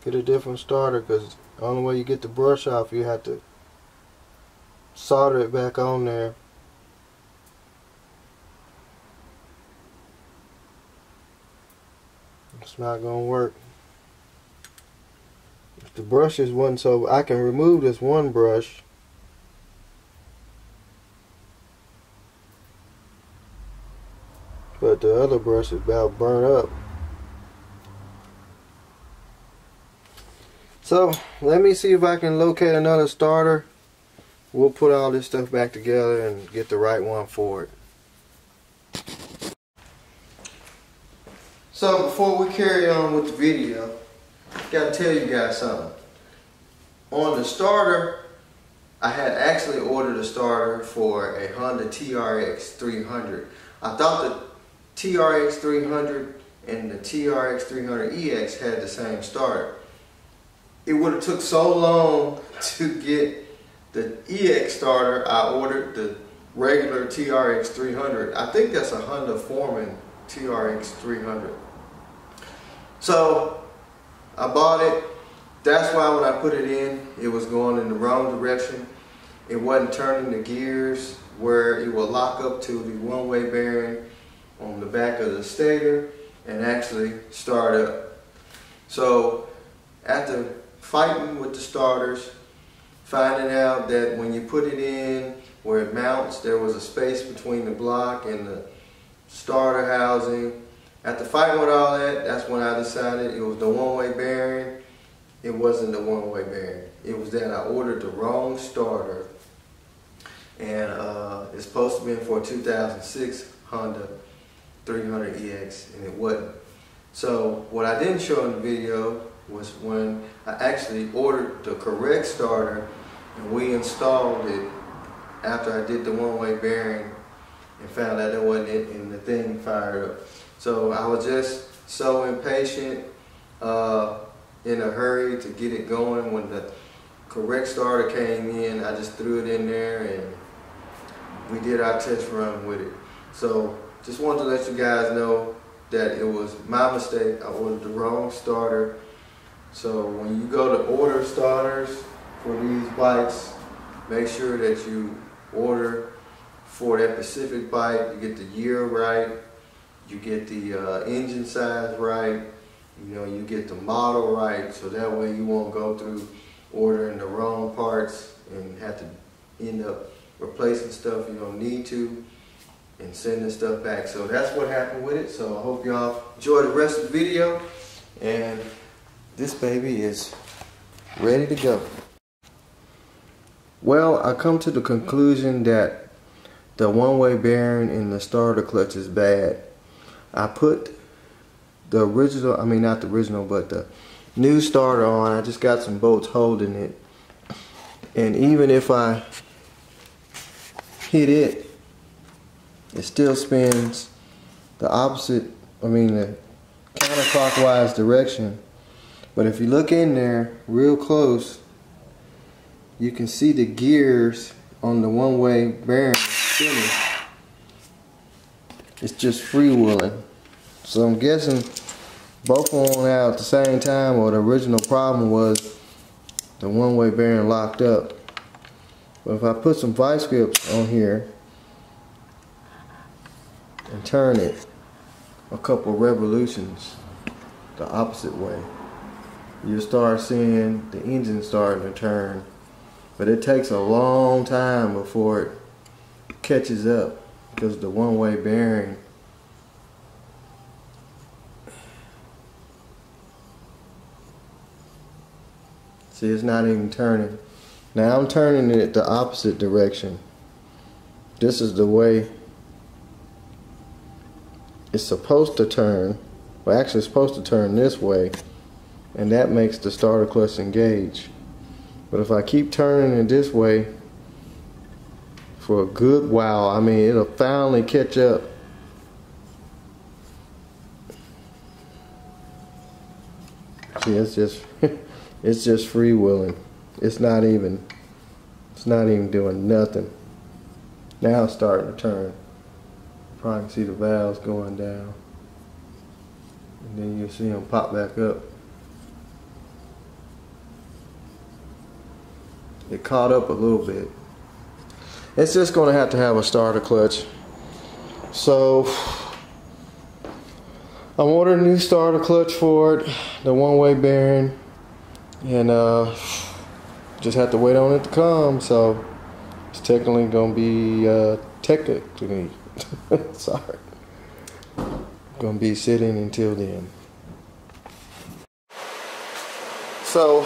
get a different starter, because the only way you get the brush off, you have to solder it back on there. It's not gonna work. If the brushes wasn't so, I can remove this one brush. But the other brush is about burnt up. So let me see if I can locate another starter. We'll put all this stuff back together and get the right one for it. So before we carry on with the video, I gotta tell you guys something. On the starter, I had actually ordered a starter for a Honda Trx300. I thought the Trx300 and the Trx300ex had the same starter. It would have took so long to get the EX starter. I ordered the regular Trx300. I think that's a Honda Foreman Trx300. So I bought it. That's why when I put it in, it was going in the wrong direction. It wasn't turning the gears where it will lock up to the one-way bearing on the back of the stator and actually start up. So after fighting with the starters, finding out that when you put it in where it mounts, there was a space between the block and the starter housing. After fighting with all that, that's when I decided it was the one-way bearing. It wasn't the one-way bearing. It was that I ordered the wrong starter, and it's supposed to be for a 2006 Honda 300ex, and it wasn't. So what I didn't show in the video was when I actually ordered the correct starter, and we installed it after I did the one-way bearing and found out that wasn't it, and the thing fired up. So I was just so impatient, in a hurry to get it going. When the correct starter came in, I just threw it in there and we did our test run with it. So just wanted to let you guys know that it was my mistake. I ordered the wrong starter. So when you go to order starters for these bikes, make sure that you order for that specific bike. You get the year right, you get the engine size right, you know, you get the model right, so that way you won't go through ordering the wrong parts and have to end up replacing stuff you don't need to and sending stuff back. So that's what happened with it. So I hope y'all enjoy the rest of the video, and this baby is ready to go. Well, I come to the conclusion that the one-way bearing in the starter clutch is bad. I put the original, I mean not the original, but the new starter on. I just got some bolts holding it, and even if I hit it, it still spins the opposite, I mean the counterclockwise direction. But if you look in there real close, you can see the gears on the one-way bearing spinning. It's just freewheeling. So I'm guessing both of them out at the same time, or the original problem was the one-way bearing locked up. But if I put some vice grips on here and turn it a couple revolutions the opposite way, you'll start seeing the engine starting to turn. But it takes a long time before it catches up, because the one-way bearing, see, it's not even turning. Now I'm turning it the opposite direction. This is the way it's supposed to turn. Well, actually it's supposed to turn this way, and that makes the starter clutch engage. But if I keep turning it this way for a good while, I mean, it'll finally catch up. See, it's just it's just freewheeling. It's not even doing nothing. Now it's starting to turn. You probably can see the valves going down, and then you'll see them pop back up. It caught up a little bit. It's just going to have a starter clutch. So I'm ordering a new starter clutch for it, the one-way bearing, and just have to wait on it to come. So it's technically going to be sorry, going to be sitting until then. So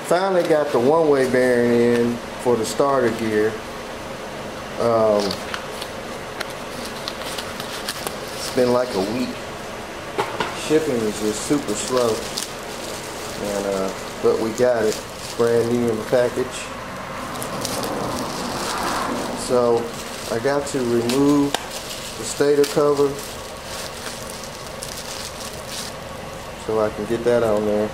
finally got the one-way bearing in for the starter gear. It's been like a week. Shipping is just super slow, and but we got it. It's brand new in the package. So I got to remove the stator cover so I can get that on there.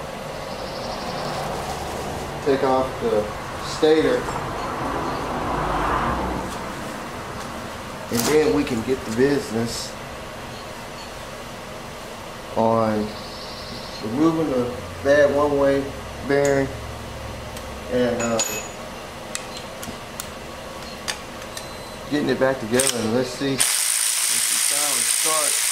Take off the stator, and then we can get the business on removing the bad one-way bearing and getting it back together. And let's see how it starts.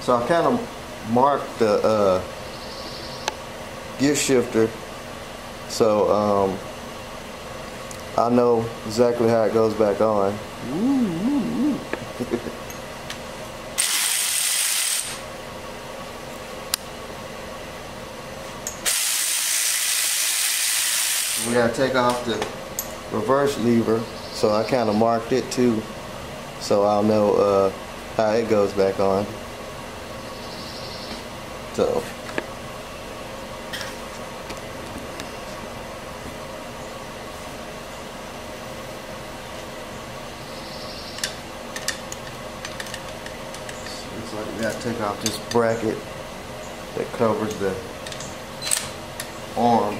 So I kind of marked the gear shifter, so I know exactly how it goes back on. We gotta take off the reverse lever, so I kind of marked it too, so I'll know how it goes back on. So looks like we gotta take off this bracket that covers the arm.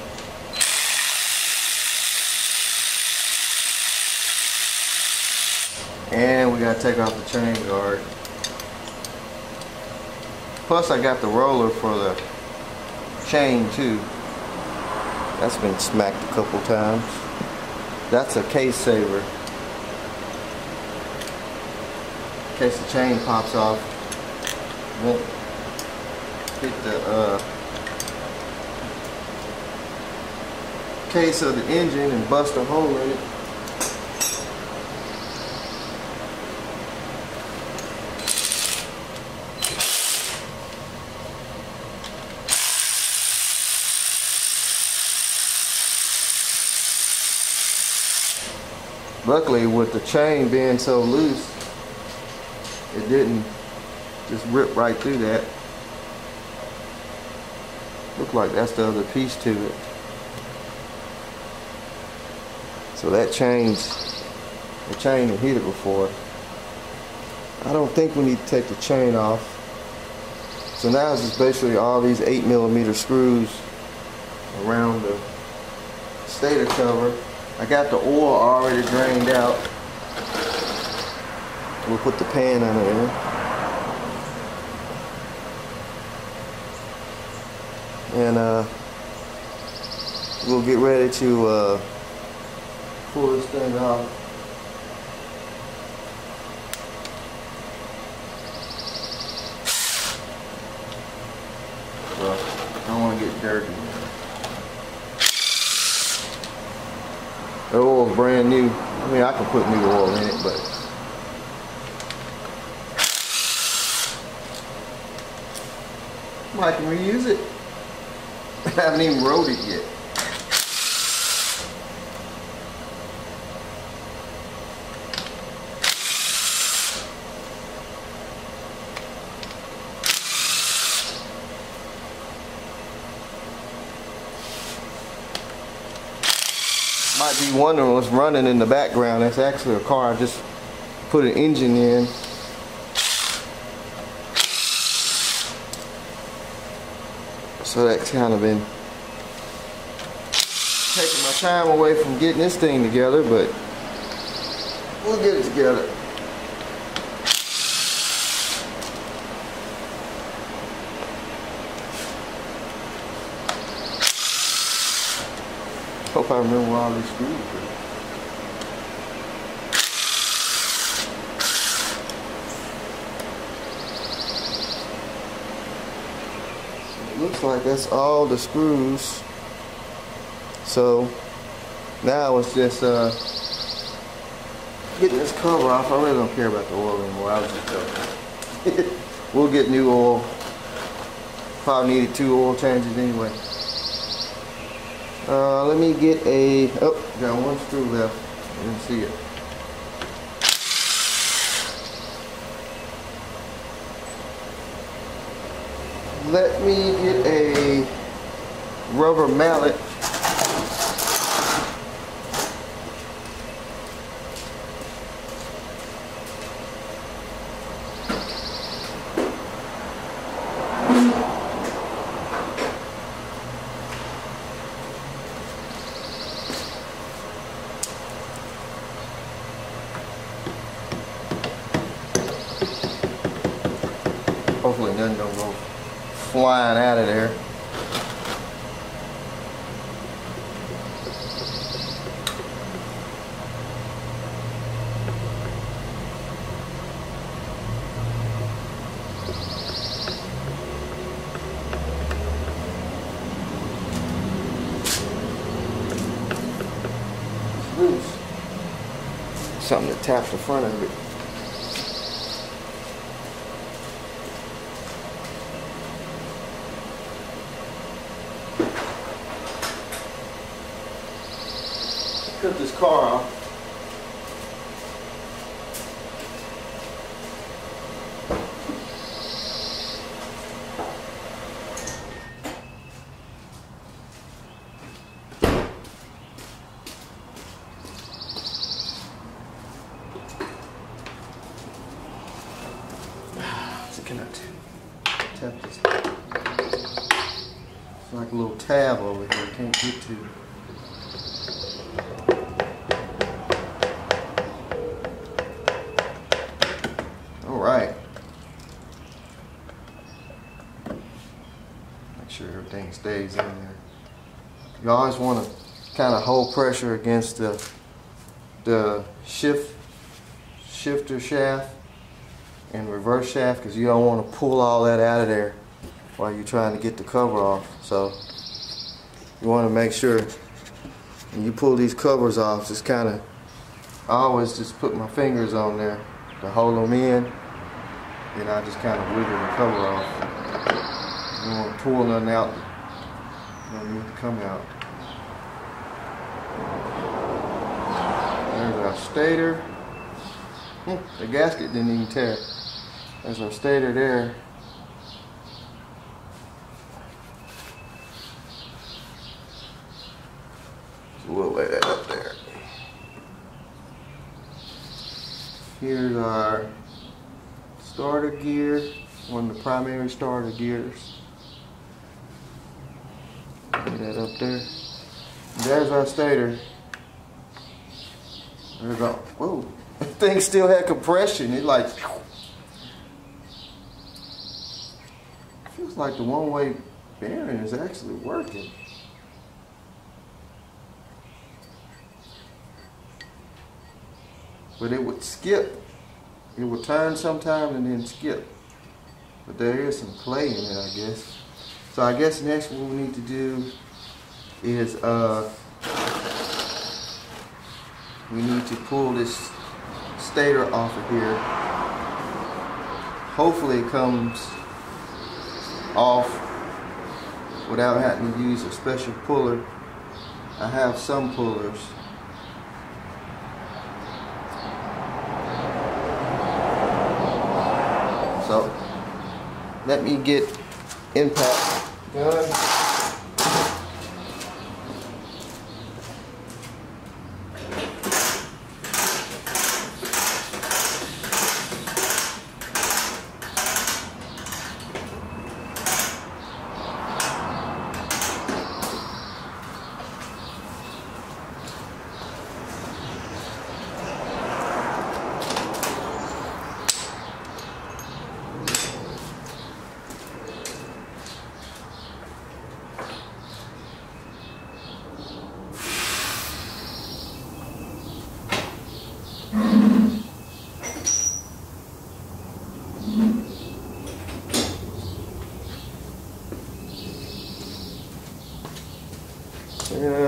And we gotta take off the chain guard. Plus I got the roller for the chain too. That's been smacked a couple times. That's a case saver. In case the chain pops off, won't hit the case of the engine and bust a hole in it. Luckily, with the chain being so loose, it didn't just rip right through that. Look like that's the other piece to it. So that the chain had hit it before. I don't think we need to take the chain off. So now it's just basically all these 8mm screws around the stator cover. I got the oil already drained out. We'll put the pan under there. And we'll get ready to pull this thing off. Well, I don't want to get dirty. The oil's brand new. I mean, I can put new oil in it, but I can reuse it. I haven't even rode it yet. Might be wondering what's running in the background. That's actually a car I just put an engine in. So that's kind of been taking my time away from getting this thing together, but we'll get it together. Hope I remember where all these screws are. It looks like that's all the screws. So now it's just getting this cover off. I really don't care about the oil anymore. I was just joking. We'll get new oil. Probably needed 2 oil changes anyway. Let me get a, oh, got 1 screw left. I didn't see it. let me get a rubber mallet. Hopefully nothing don't go flying out of there. It's loose. Something to tap the front of it. Cut this car off. So can I tap this? It's like a little tab over here. I can't get to. Right. Make sure everything stays in there. You always want to kind of hold pressure against the shifter shaft and reverse shaft, because you don't want to pull all that out of there while you're trying to get the cover off. So you want to make sure when you pull these covers off, just kind of, I always just put my fingers on there to hold them in. Then I just kind of wiggle the cover off. You don't want to pull nothing out. You don't need to come out. There's our stator. The gasket didn't even tear. There's our stator there. So we'll lay that up there. Here's our starter gear, one of the primary starter gears. Put that up there. There's our stator. There's our, whoa, that thing still had compression. It like, feels like the one-way bearing is actually working. But it would skip. It will turn sometime and then skip. But there is some play in it, I guess. So I guess next what we need to do is we need to pull this stator off of here. Hopefully it comes off without having to use a special puller. I have some pullers. So let me get impact done.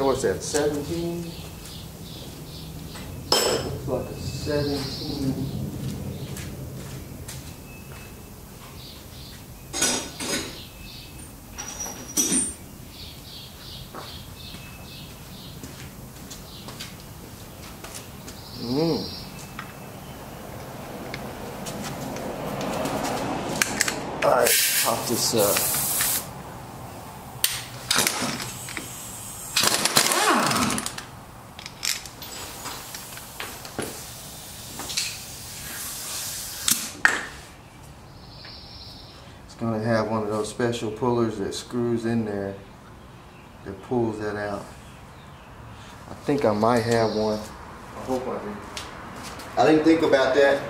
What's that, 17? Looks like a 17. Alright, pop this up. gonna have one of those special pullers that screws in there that pulls that out. I think I might have one. I hope I do. I didn't think about that.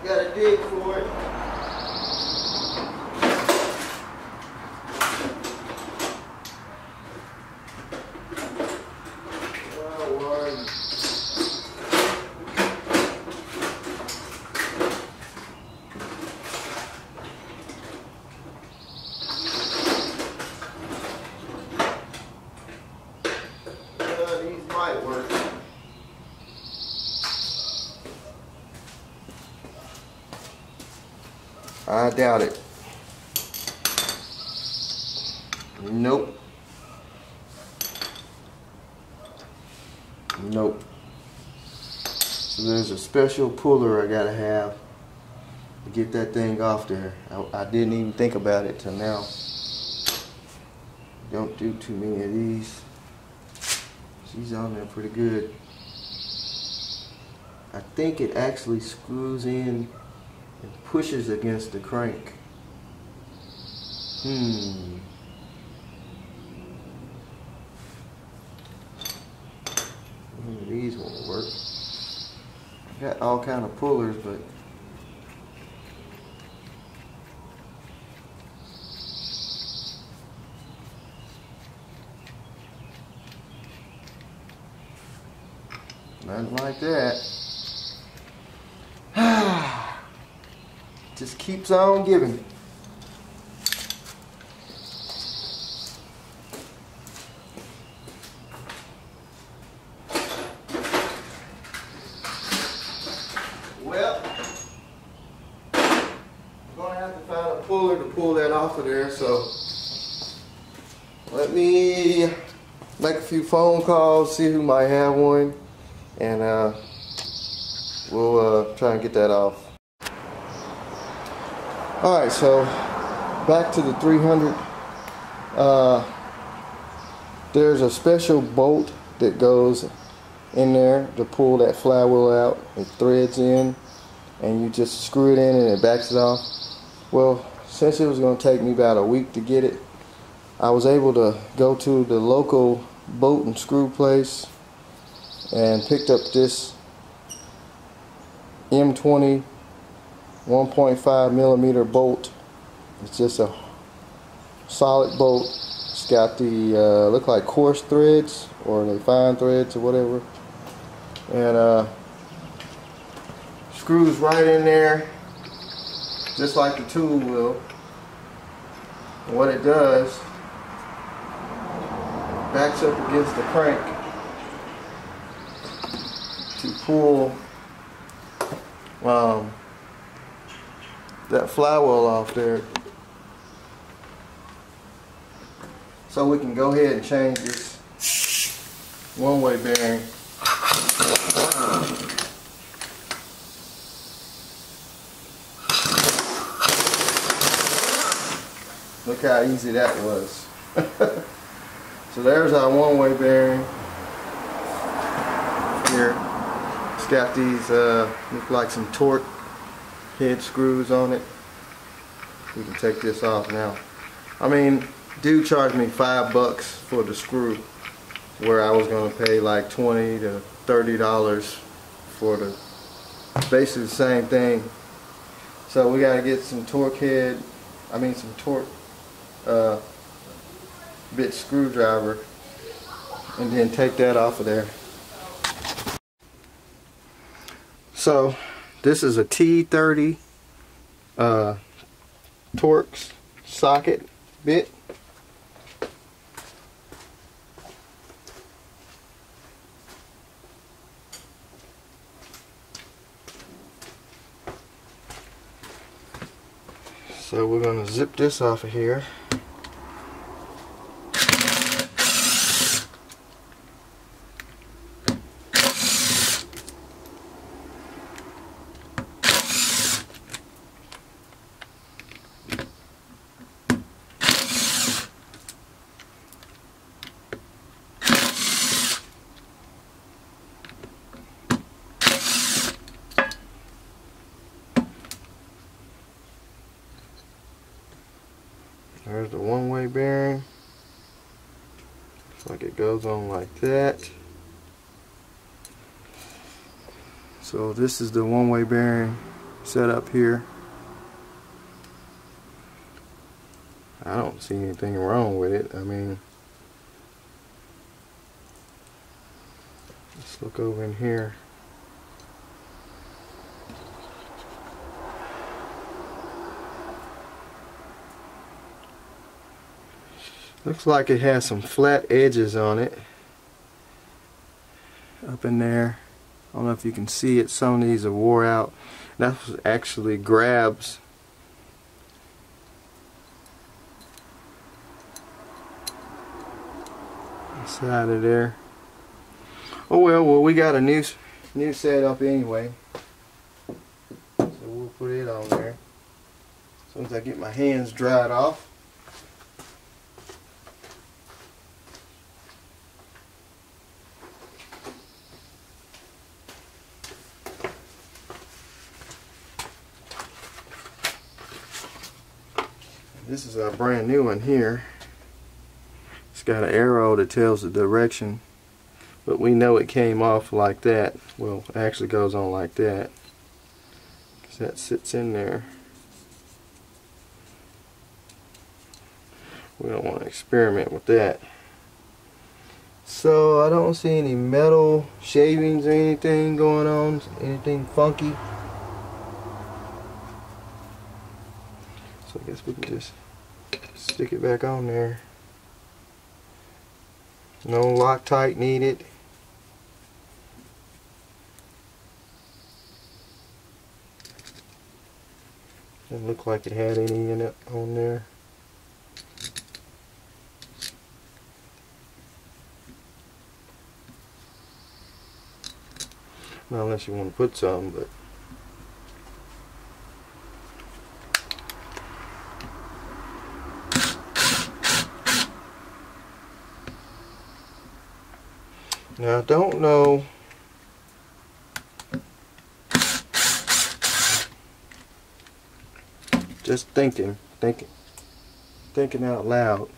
Gotta dig for it. These might work. I doubt it. Nope. Nope. So there's a special puller I gotta have to get that thing off there. I didn't even think about it till now. Don't do too many of these. She's on there pretty good. I think it actually screws in and pushes against the crank. These won't work. Got all kind of pullers, but nothing like that. Just keeps on giving. Well, I'm gonna have to find a puller to pull that off of there, so let me make a few phone calls, see who might have one, and we'll try and get that off. Alright, so back to the 300. There's a special bolt that goes in there to pull that flywheel out. It threads in and you just screw it in and it backs it off. Well, since it was going to take me about a week to get it, I was able to go to the local bolt and screw place and picked up this M20 1.5 millimeter bolt. It's just a solid bolt. It's got the look like coarse threads or the fine threads or whatever, and screws right in there just like the tool will. And what it does, backs up against the crank to pull that flywheel off there, so we can go ahead and change this one-way bearing. Look how easy that was. So there's our one-way bearing here. It's got these look like some torque head screws on it. We can take this off now. I mean, dude charged me $5 for the screw, where I was gonna pay like $20 to $30 for the basically the same thing. So we gotta get some torque head, some torque bit screwdriver, and then take that off of there. So this is a T30 Torx socket bit. So we're going to zip this off of here. There's the one-way bearing. Looks like it goes on like that. So this is the one-way bearing set up here. I don't see anything wrong with it. I mean, let's look over in here. Looks like it has some flat edges on it up in there. I don't know if you can see it. Some of these are wore out. That actually grabs the side of there. Oh well, we got a new setup anyway, so we'll put it on there as soon as I get my hands dried off. This is our brand new one here. It's got an arrow that tells the direction, but we know it came off like that. Well, it actually goes on like that, because that sits in there. We don't want to experiment with that. So I don't see any metal shavings or anything going on, anything funky. So I guess we can just stick it back on there. No Loctite needed. Didn't look like it had any in it on there. Not unless you want to put some, but now I don't know just thinking out loud.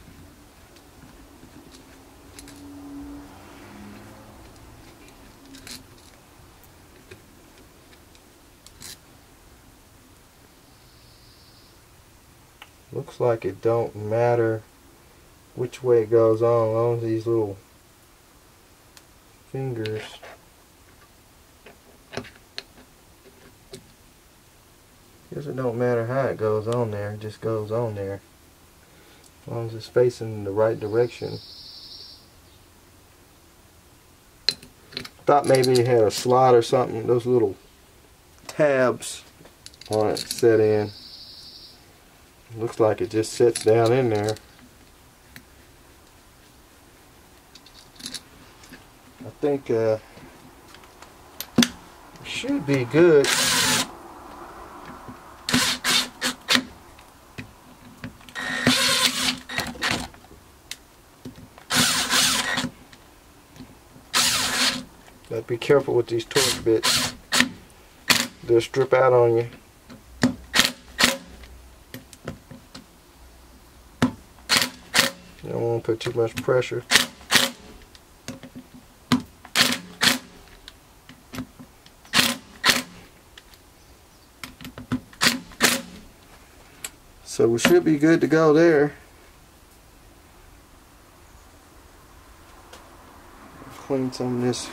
Looks like it don't matter which way it goes on, as long as these little fingers guess it don't matter how it goes on there, it just goes on there as long as it's facing the right direction. Thought maybe it had a slot or something, those little tabs on it set in. Looks like it just sits down in there. I think it should be good. But be careful with these torque bits. They'll strip out on you. You don't want to put too much pressure. So we should be good to go there. Clean some of this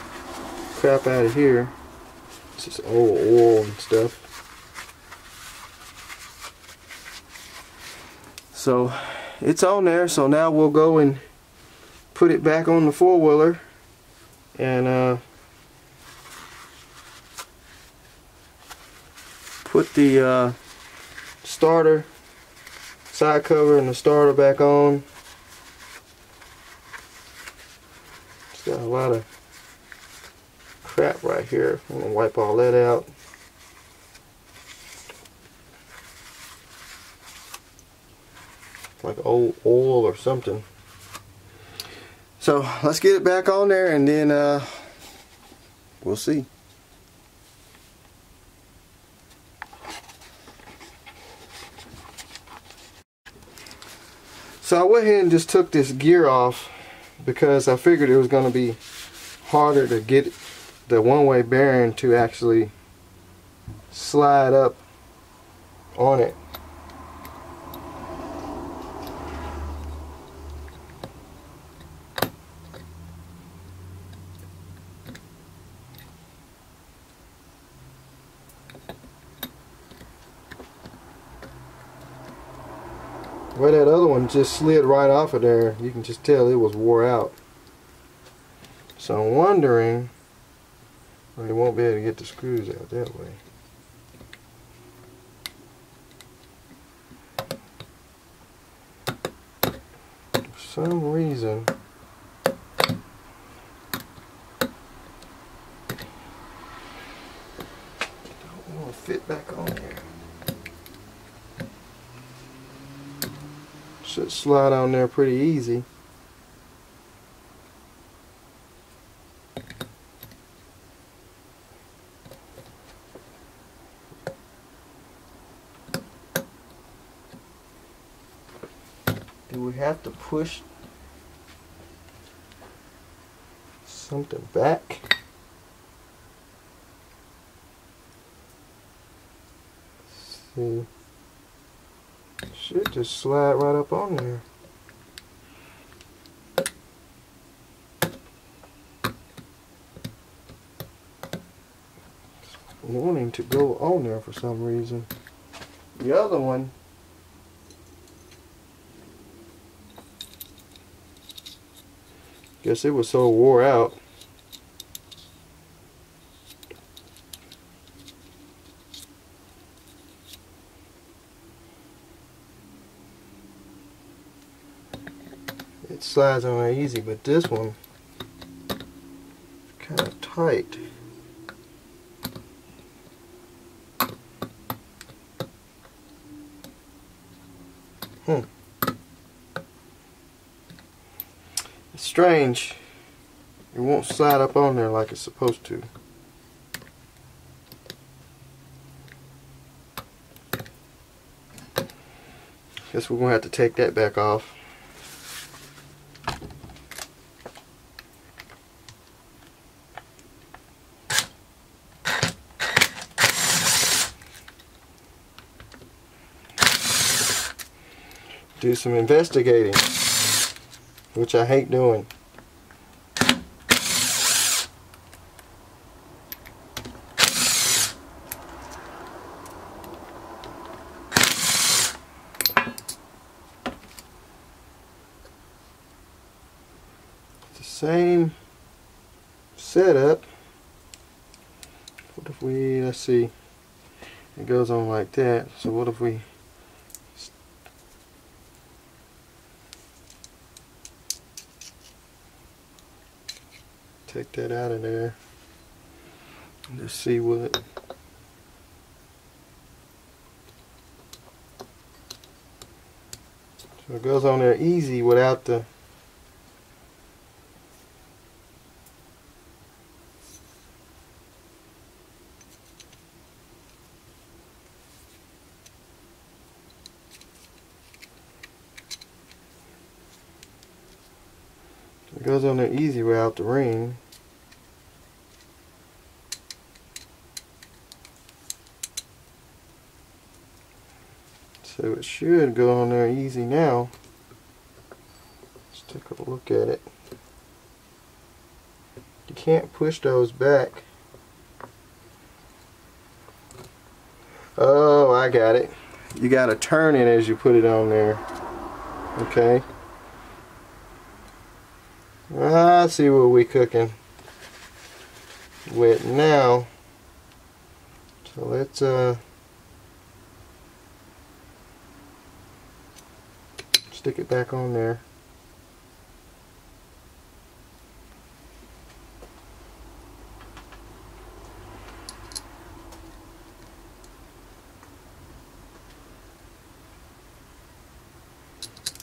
crap out of here. It's just old oil and stuff. So it's on there, so now we'll go and put it back on the four-wheeler and put the starter, side cover and the starter back on. It's got a lot of crap right here. I'm going to wipe all that out. Like old oil or something. So let's get it back on there and then we'll see. So I went ahead and just took this gear off because I figured it was going to be harder to get the one-way bearing to actually slide up on it. Where that other one just slid right off of there, you can just tell it was wore out. So I'm wondering, well, you won't be able to get the screws out that way. For some reason, it don't want to fit back on there. Should slide on there pretty easy. Do we have to push something back? Let's see. Should just slide right up on there. Wanting to go on there for some reason. The other one, guess it was so wore out. It slides on there easy, but this one is kind of tight. It's strange. It won't slide up on there like it's supposed to. Guess we're going to have to take that back off. Do some investigating, which I hate doing. It's the same setup. What if we, let's see, it goes on like that. So what if we take that out of there and just see what so it goes on there easy without the it goes on there easy without the ring. So it should go on there easy now. Let's take a look at it. You can't push those back. Oh, I got it. You got to turn it as you put it on there. Okay. I see what we cooking with now. So let's stick it back on there.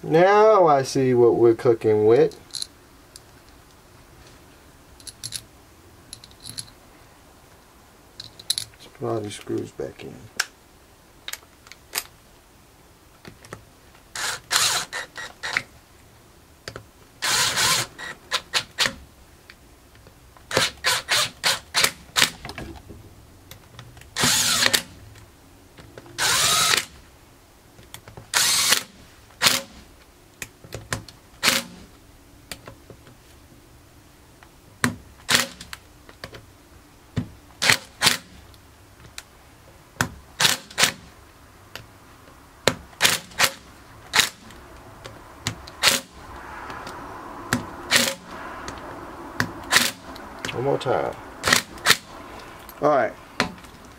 Now I see what we're cooking with. Let's put all these screws back in. One more time. Alright.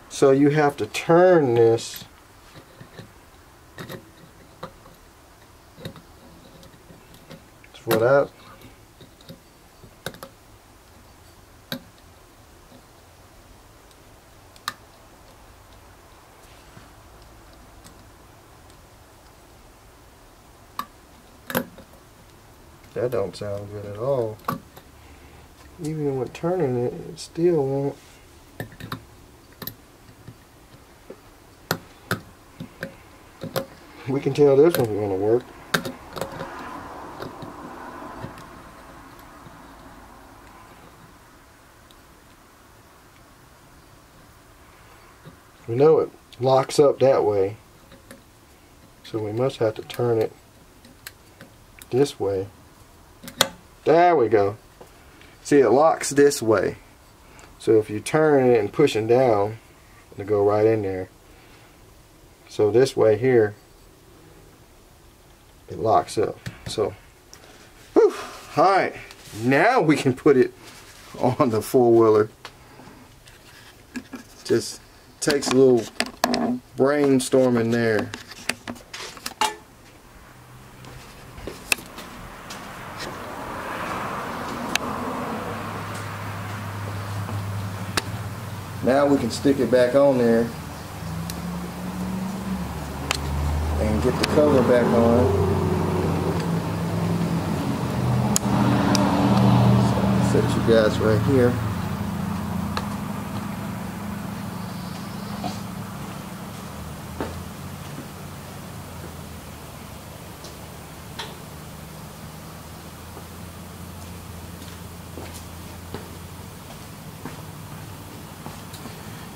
So you have to turn this for that. That don't sound good at all. Even when turning it, it still won't. We can tell this one's going to work. We know it locks up that way, so we must have to turn it this way. There we go. See, it locks this way. So if you turn it and pushing down, it'll go right in there. So this way here, it locks up. So, whew, alright, now we can put it on the four-wheeler. Just takes a little brainstorming there. Now we can stick it back on there and get the cover back on. So set you guys right here.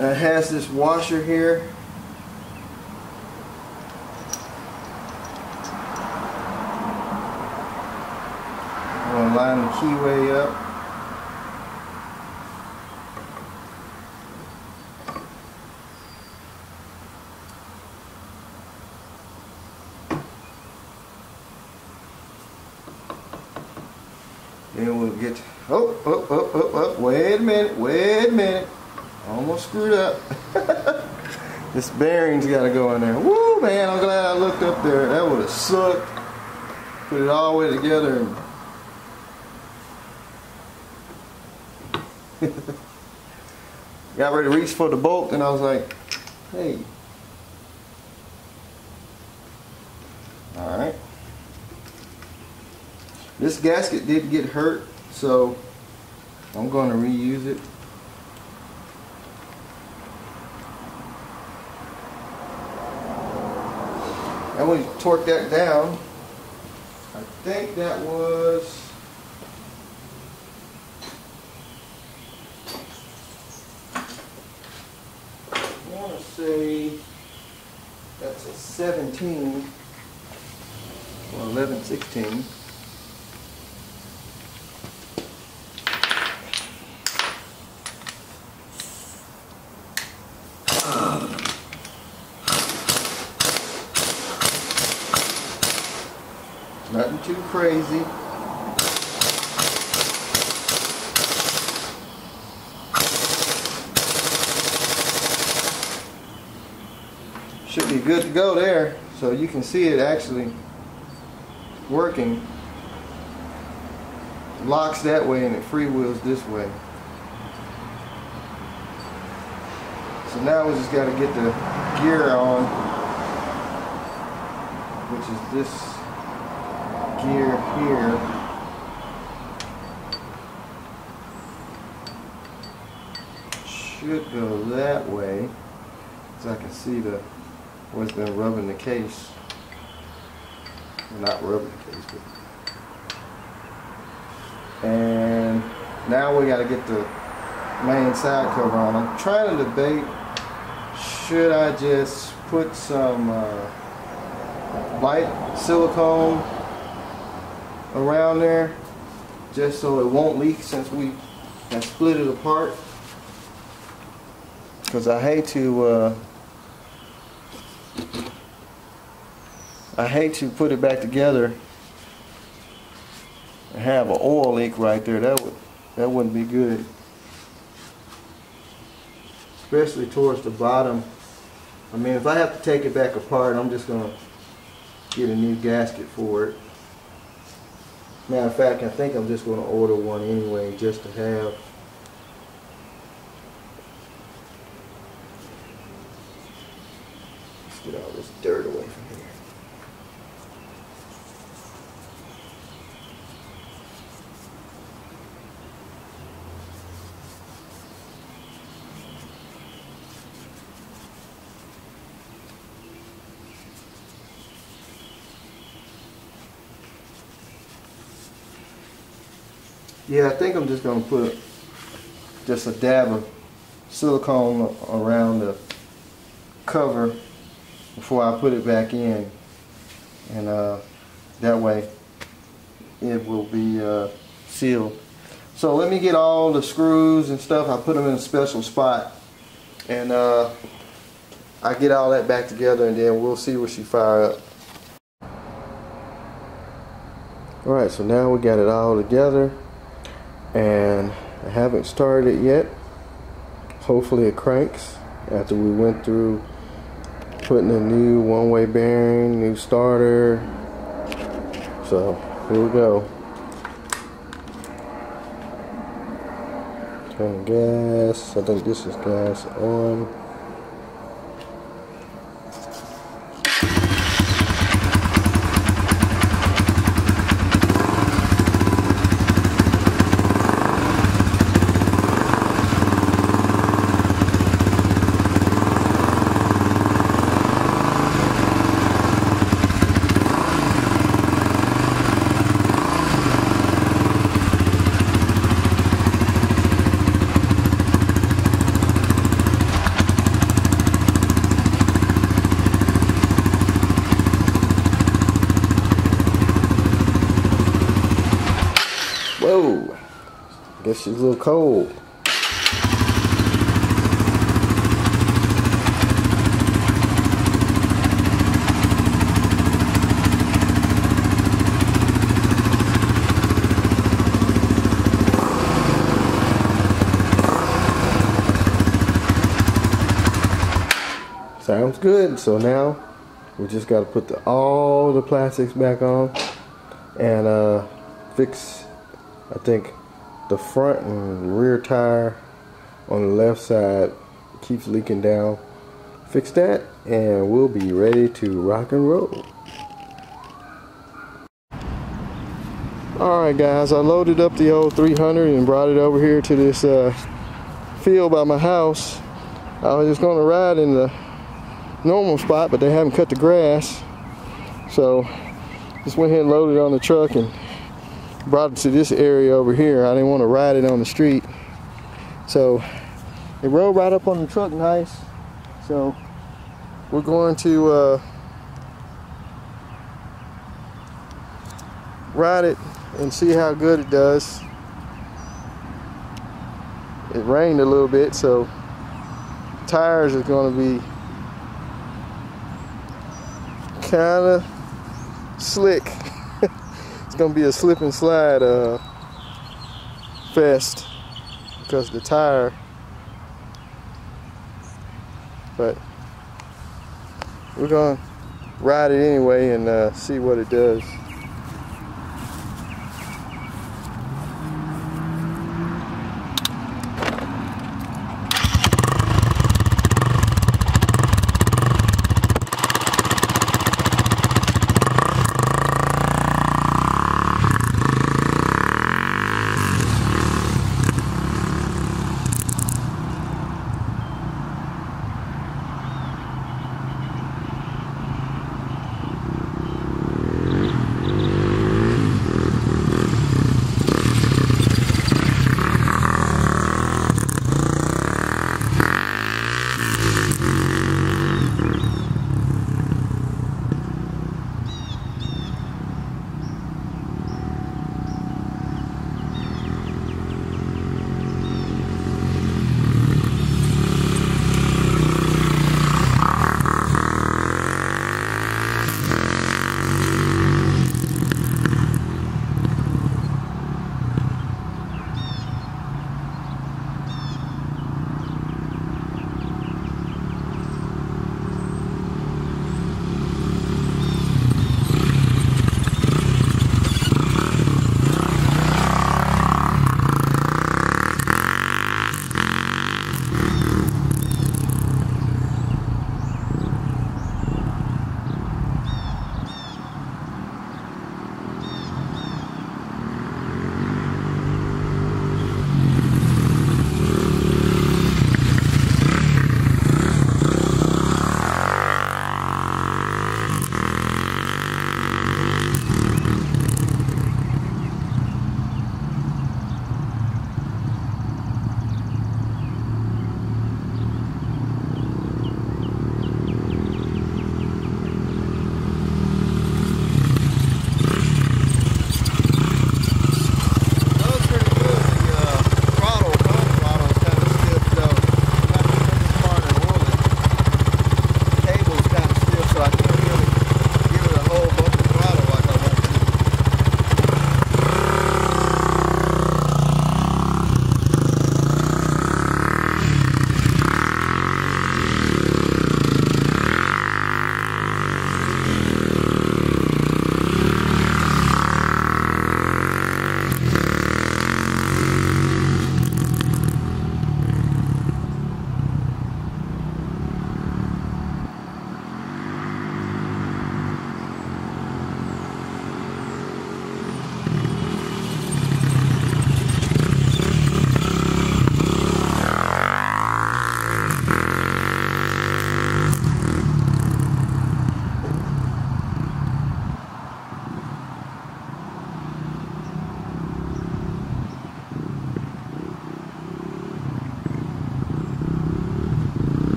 It has this washer here. I'm going to line the keyway up. Then we'll get, wait a minute. Almost screwed up. This bearing's got to go in there. Woo, man, I'm glad I looked up there. That would have sucked. Put it all the way together and got ready to reach for the bolt, and I was like, hey. Alright. This gasket did get hurt, so I'm going to reuse it. And we torque that down. I think that was, I want to say that's a 17 or 11/16. Nothing too crazy. Should be good to go there. So you can see it actually working. Locks that way and it freewheels this way. So now we just got to get the gear on, which is this gear here. Should go that way, so I can see the what's been rubbing the case. Well, not rubbing the case, but. And now we got to get the main side cover on. I'm trying to debate, should I just put some light silicone around there just so it won't leak, since we have split it apart, because I hate to put it back together and have an oil leak right there. That wouldn't be good. especially towards the bottom. I mean, if I have to take it back apart, I'm just going to get a new gasket for it. Matter of fact, I think I'm just going to order one anyway, just to have. Let's get all this dirt away from here. Yeah, I think I'm just going to put just a dab of silicone around the cover before I put it back in, and that way it will be sealed. So let me get all the screws and stuff. I put them in a special spot, and I get all that back together, and then we'll see what she fire up. Alright, so now we got it all together, and I haven't started it yet. Hopefully it cranks after we went through putting a new one-way bearing, new starter. So here we go. Turn the gas. I think this is gas on. Whoa, guess she's a little cold. Sounds good. So now we just got to put all the plastics back on and fix, I think, the front and rear tire on the left side keeps leaking down. Fix that and we'll be ready to rock and roll. Alright guys, I loaded up the old 300 and brought it over here to this field by my house. I was just going to ride in the normal spot, but they haven't cut the grass, so just went ahead and loaded it on the truck and brought it to this area over here. I didn't want to ride it on the street, so it rolled right up on the truck nice. So we're going to ride it and see how good it does. It rained a little bit, so tires are going to be kind of slick. It's gonna be a slip and slide fest because of the tire, but we're gonna ride it anyway and see what it does.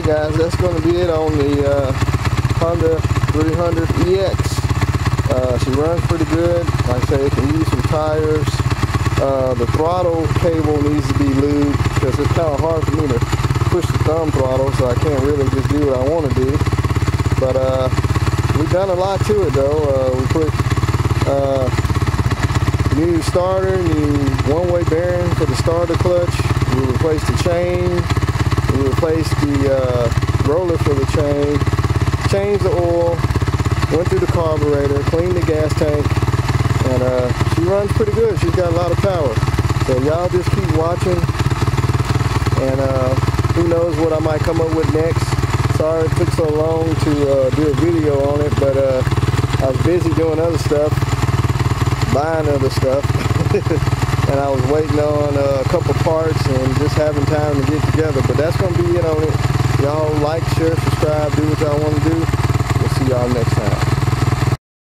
guys, that's going to be it on the Honda 300ex. She runs pretty good. Like I say, it can use some tires. The throttle cable needs to be lubed because it's kind of hard for me to push the thumb throttle, so I can't really just do what I want to do. But we've done a lot to it though. We put new starter, new one-way bearing for the starter clutch. We replaced the chain. We replaced the roller for the chain. Changed the oil. Went through the carburetor. Cleaned the gas tank. And she runs pretty good. She's got a lot of power. So y'all just keep watching. And who knows what I might come up with next. Sorry it took so long to do a video on it, but I was busy doing other stuff, buying other stuff. And I was waiting on a couple parts and just having time to get together. But that's going to be it on it. Y'all like, share, subscribe, do what y'all want to do. We'll see y'all next time.